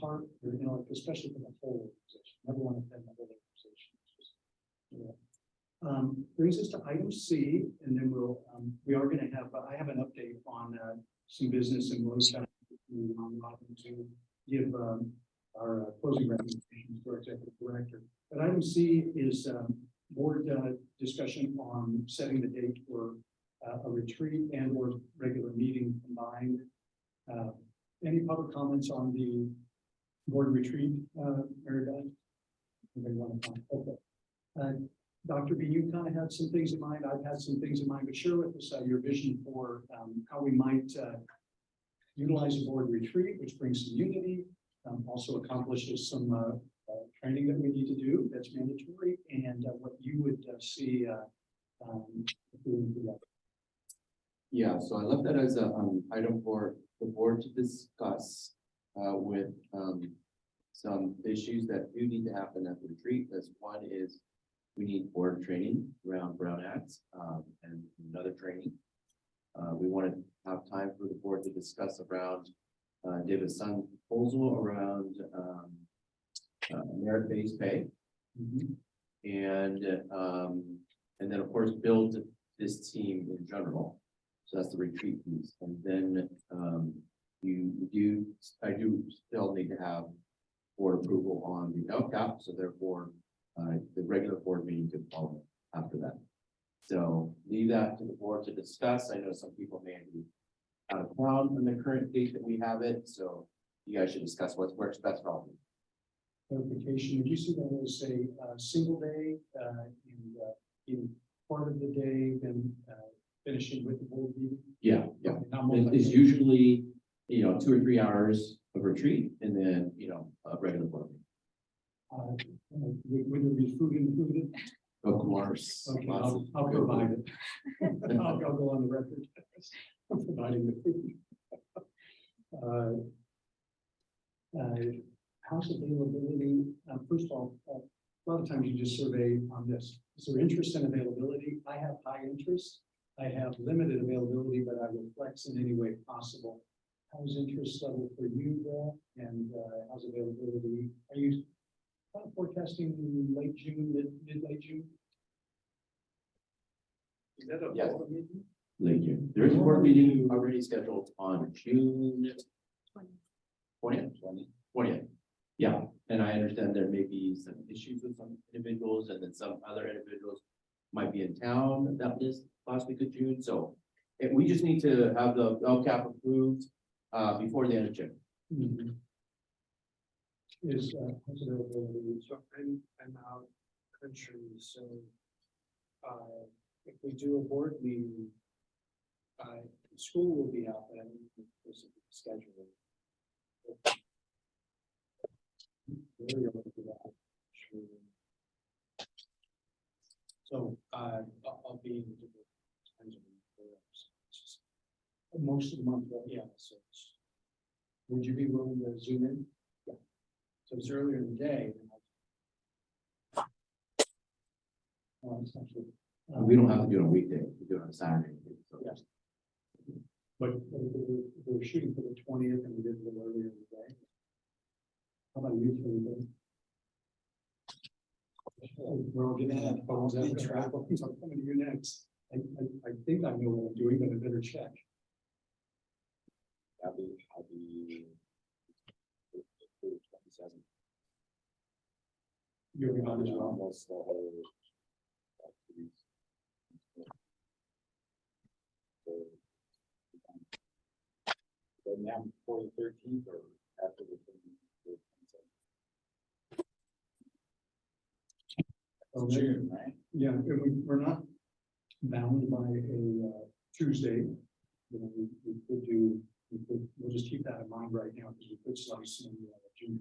heart, your intellect, especially from the whole organization. Never want to offend the whole organization. Brings us to item C, and then we are going to have, I have an update on some business in Willis County. I'm not going to give our closing recommendations to our executive director. But item C is board discussion on setting the date for a retreat and or regular meeting combined. Any public comments on the board retreat, Mary Beth? Anybody want to comment? Okay. Dr. B, you kind of had some things in mind. I've had some things in mind, but share with us your vision for how we might utilize a board retreat, which brings some unity, also accomplishes some training that we need to do that's mandatory, and what you would see doing together. Yeah, so I left that as a item for the board to discuss with some issues that do need to happen at the retreat. As one is we need board training around Brown Acts and another training. We want to have time for the board to discuss around David's son proposal around merit-based pay. And then of course build this team in general. So that's the retreat piece. And then I do still need to have board approval on the LCAP, so therefore the regular board meeting could follow after that. So leave that to the board to discuss. I know some people may be out of town on the current date that we have it, so you guys should discuss what works best for all of you. Clarification, would you see that as a single day, in part of the day, then finishing with the board meeting? Yeah, Okay, not It's multi- usually, 2 or 3 hours of retreat and then, a regular board meeting. Would there be food included? Of course. Okay, I'll provide it. I'll go on the record. I'm providing the food. House availability, first of all, a lot of times you just survey on this. Is there interest and availability? I have high interest. I have limited availability, but I will flex in any way possible. How's interest level for you, Brad? And how's availability? Are you kind of forecasting late June, mid-late June? Is that a Yes. board meeting? Late June. There is a board meeting already scheduled on June 20th. Yeah, and I understand there may be some issues with some individuals and then some other individuals might be in town that last week of June, so. We just need to have the LCAP approved before the end of June. Is, how's availability? So I'm out country, so. If we do a board meeting. School will be out, but I don't think there's a schedule. Very open to that. So, I'll be in different times of the year, so it's just- Most of the month, right? yeah, so it's, Would you be willing to zoom in? so it's earlier in the day. then It's actually, We don't have to do it on a weekday, we do it on a Saturday. So. Yeah. But we're shooting for the 20th and we did it a little earlier in the day. How about you, Felipe? We're all getting that phones out. I'm coming to you next. I think I know what I'm doing, but I better check. I'll be. 27. You'll be on as well. Almost the whole. 2 weeks. So, but now before the 13th or after the 13th? Oh, June, right? Yeah, and we're not bound by a Tuesday. You know, we'll just keep that in mind right now because we could slice in June.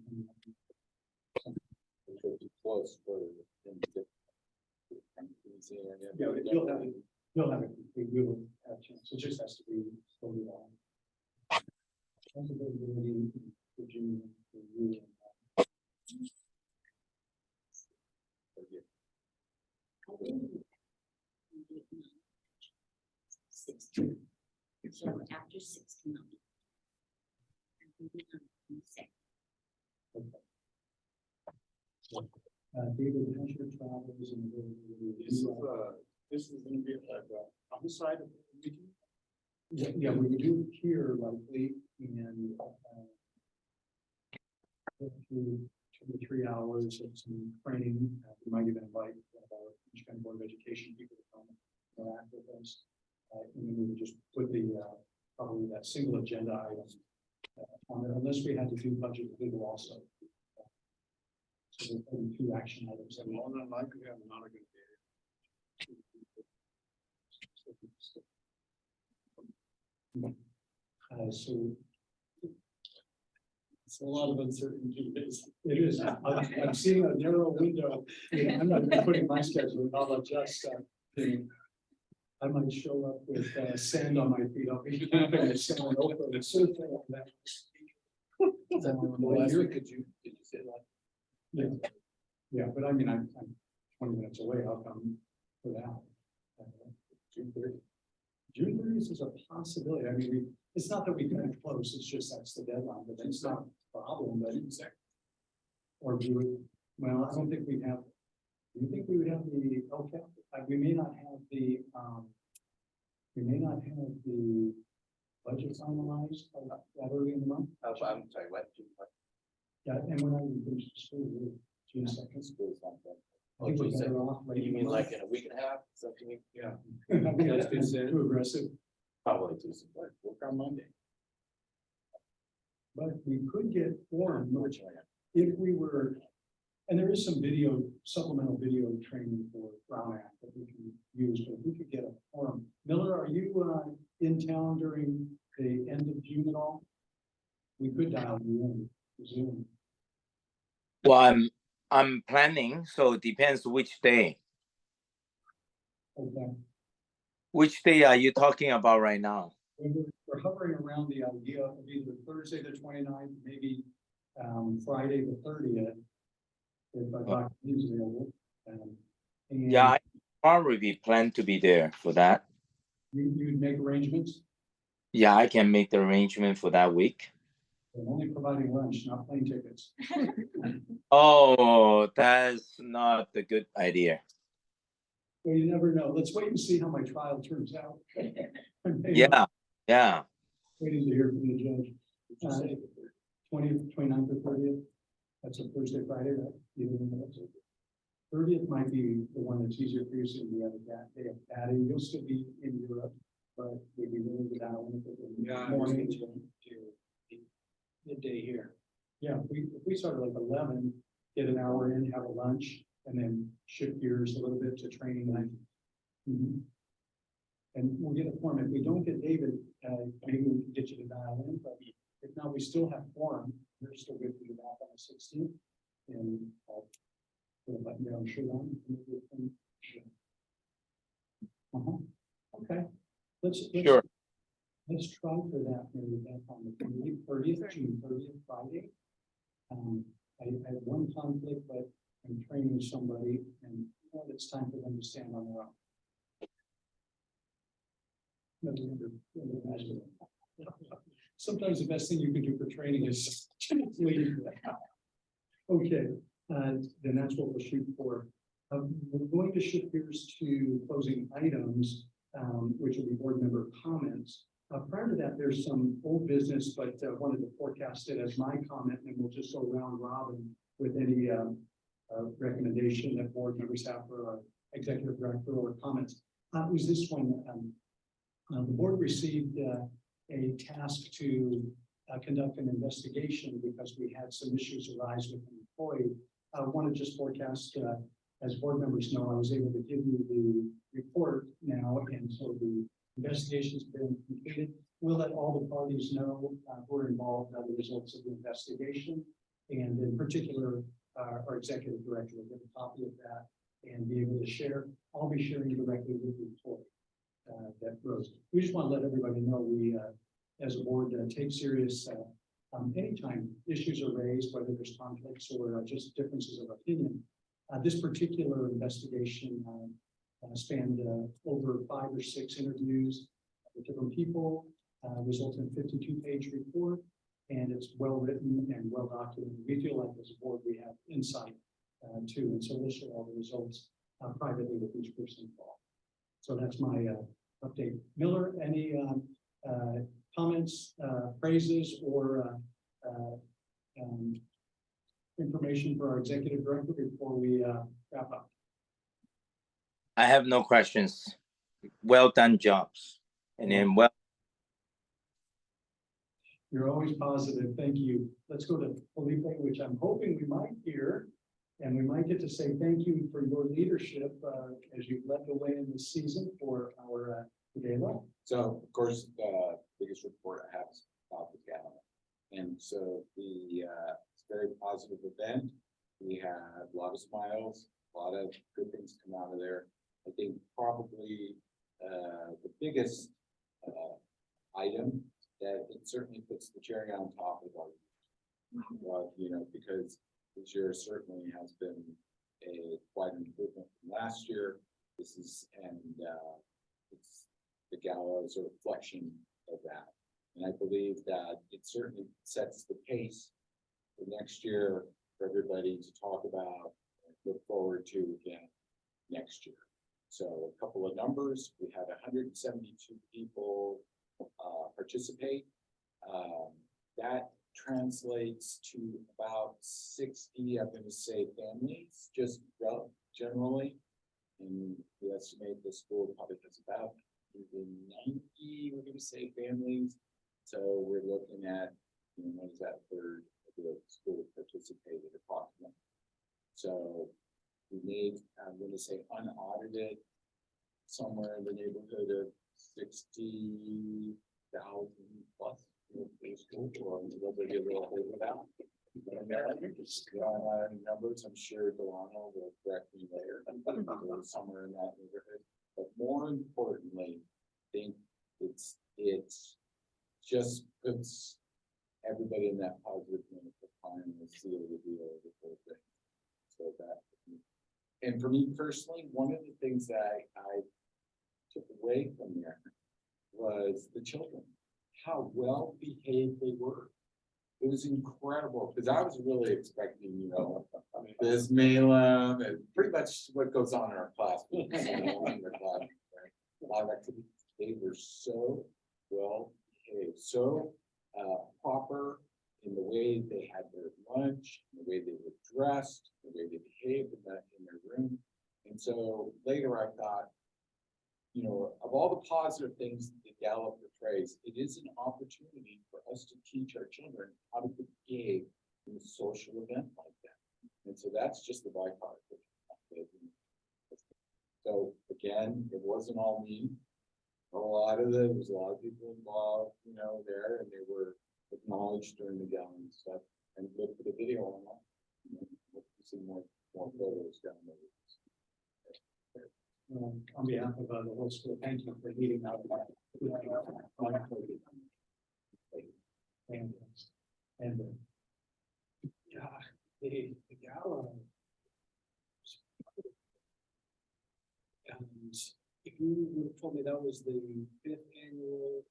Which will be close for them to get. Yeah, you'll have it. We will have a chance. It just has to be voted on. Availability for June, for you and, So after 69. David, how's your travels and This is gonna be like, on the side of the meeting. yeah, we would do it here likely and go through 2 to 3 hours of some training. We might even invite one of our Michigan Board of Education people to come interact with us. And then we would just put the probably that single agenda item on it, unless we had to do budget review also. So there's only 2 action items. that we- More than likely, I'm not gonna be. So It's a lot of uncertainty. it is, I'm seeing a narrow window. Yeah, I'm not even putting my schedule, I'll adjust. I might show up with sand on my feet. I'll be camping and sand over and surfing on that. Last week, could you say that? Yeah, but I mean, I'm 20 minutes away, I'll come for that. June 30th. June 30th is a possibility. I mean, it's not that we couldn't close, it's just that's the deadline, but it's not a problem, but. Or do it, well, I don't think we have, do you think we would have the LCAP? We may not have the, budget finalized that early in the month. I'm sorry, what? Yeah, and when I finish the school year, June 2nd. School's not done. I think we're better off late You in the mean month. like in a week and a half, something? Yeah. That's too aggressive, Probably too soon. Work on Monday. but we could get formed if we were, and there is some supplemental video training for Brown Act that we can use, but if we could get a forum. Miller, are you in town during the end of June at all? We could dial you in, Zoom. Well, I'm planning, so it depends which day. Okay. Which day are you talking about right now? We're hovering around the idea of either Thursday, the 29th, maybe Friday, the 30th. If Dr. is available. And Yeah, I probably plan to be there for that. You'd make arrangements? Yeah, I can make the arrangement for that week. I'm only providing lunch, not plane tickets. Oh, that's not a good idea. Well, you never know. Let's wait and see how my trial turns out. Yeah, yeah. Waiting to hear from the judge. 20th, 29th or 30th. That's a Thursday, Friday, right? Either one of those. 30th might be the one that's easier for you, so you have that day of adding. You'll still be in Europe, but maybe willing to dial in for the Yeah, morning. midday here. Yeah, if we start at like 11, get an hour in, have a lunch, and then shift gears a little bit to training night. And we'll get a form. If we don't get David, maybe we can get you to dial in, but if not, we still have forum. We're still good to be back on the 16th. And I'll put a button down shirt on. Okay, let's. Sure. Let's try for that, maybe back on the 30th, June 30th, Friday. I have one conflict, but I'm training somebody and it's time for them to stand on their own. Sometimes the best thing you can do for training is leave. Okay, then that's what we'll shoot for. We're going to shift gears to closing items, which will be board member comments. Prior to that, there's some old business, but wanted to forecast it as my comment, and we'll just go round robin with any recommendation that board members have for our executive director or comments. Was this one? The board received a task to conduct an investigation because we had some issues arise with an employee. I want to just forecast, as board members know, I was able to give you the report now, and so the investigation's been completed. We'll let all the parties know who are involved by the results of the investigation. And in particular, our executive director will get a copy of that and be able to share. I'll be sharing directly with the employee that rose. We just want to let everybody know we, as a board, take serious anytime issues are raised, whether there's conflicts or just differences of opinion. This particular investigation spanned over 5 or 6 interviews with different people, resulted in a 52-page report, and it's well written and well documented. We feel like as a board we have insight too, and so we'll share all the results privately with each person involved. So that's my update. Miller, any comments, praises, or information for our executive director before we wrap up? I have no questions. Well done jobs. And then well, You're always positive. Thank you. Let's go to Felipe, which I'm hoping we might hear. And we might get to say thank you for your leadership as you've led the way in this season for our gala. So, of course, the biggest report I have is about the gala. And so it's a very positive event. We had a lot of smiles, a lot of good things come out of there. I think probably the biggest item that it certainly puts the cherry on top of our, because this year certainly has been quite an improvement from last year. This is, it's the gala is a reflection of that. And I believe that it certainly sets the pace for next year for everybody to talk about and look forward to again next year. So a couple of numbers, we had 172 people participate. That translates to about 60, I'm going to say, families, just generally. And we estimate the school probably has about 90, we're going to say, families. So we're looking at, what is that, third of the school participated approximately. So we need, I'm going to say, unaudited, somewhere in the neighborhood of 60,000 plus. Or nobody will hold it out. Numbers, I'm sure Delano will correct me later, somewhere in that neighborhood. But more importantly, I think it's just puts everybody in that positive minute of time to seal the deal of the whole thing. So that, and for me personally, one of the things that I took away from there was the children, how well behaved they were. It was incredible, because I was really expecting, this Malum, and pretty much what goes on in our class. In the class, right? A lot of activity. They were so well behaved, so proper in the way they had their lunch, in the way they were dressed, the way they behaved in their room. And so later I thought, of all the positive things that Gallup portrays, it is an opportunity for us to teach our children how to behave in a social event like that. And so that's just the byproduct of it. So again, it wasn't all me. There was a lot of people involved, there, and they were acknowledged during the Gallup stuff. And look for the video on that. Look to see more photos down there. On behalf of the whole school, thank you for leading out that. And Yeah, the gala. And if you would have told me that was the 5th annual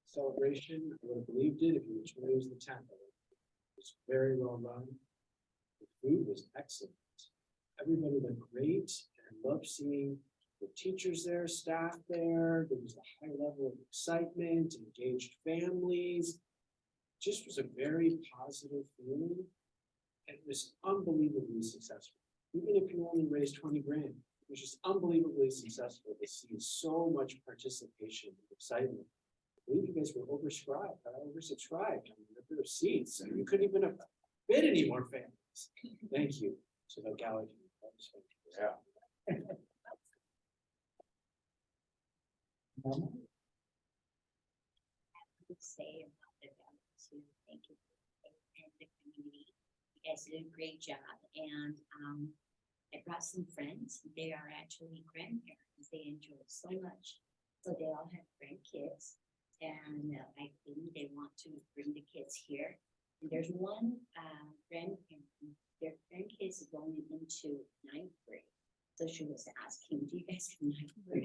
celebration, I would have believed it. If you told me it was the 10th, it was very well run. The food was excellent. Everybody looked great, and I loved seeing the teachers there, staff there. There was a high level of excitement, engaged families. Just was a very positive feeling. And it was unbelievably successful. Even if you only raised 20 grand, it was just unbelievably successful to see so much participation and excitement. I believe you guys were oversubscribed. I mean, a bit of seats, and you couldn't even have fit any more families. Thank you to the gala. Yeah. Would say about the balance too. Thank you. And the community. You guys did a great job. And I brought some friends. They are actually grandparents. They enjoy so much. So they all have grandkids. And I think they want to bring the kids here. And there's one grandparent, their grandkids are going into 9th grade. So she was asking, do you guys have 9th grade?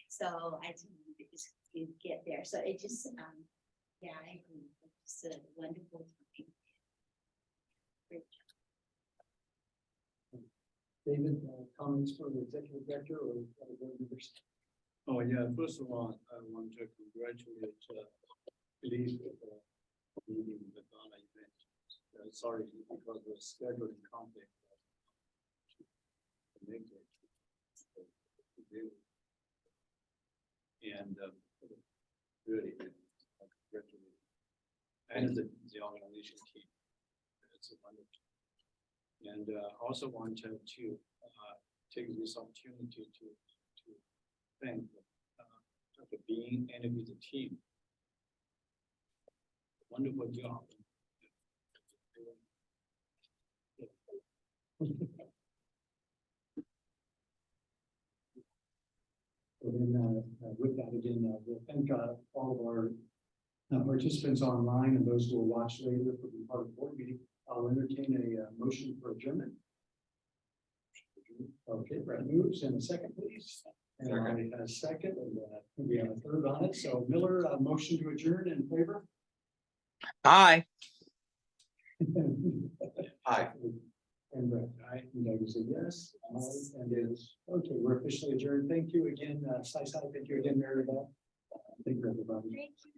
So I told them because you get there. So it just, yeah, I agree. It's a wonderful time. Great job. David, comments for the executive director or other board members? Oh, yeah, first of all, I want to congratulate Lee for leading the gala event. Sorry, because of scheduling conflict. To make it. And really, congratulate. And the organization team. It's wonderful. And also wanted to take this opportunity to thank Dr. Bean and with the team. Wonderful job. So then, with that, again, we'll thank all of our participants online and those who will watch later for the part of the board meeting. I'll entertain a motion for adjournment. Okay, Brett moves and a second, please. And I a second, and we have a third on it. So Miller, a motion to adjourn in favor. Aye. Hi. And Brett, aye. And Doug said yes. Aye, and is okay. We're officially adjourned. Thank you again, Sai. Thank you again, Mary Beth. Thank you, everybody. Thank you.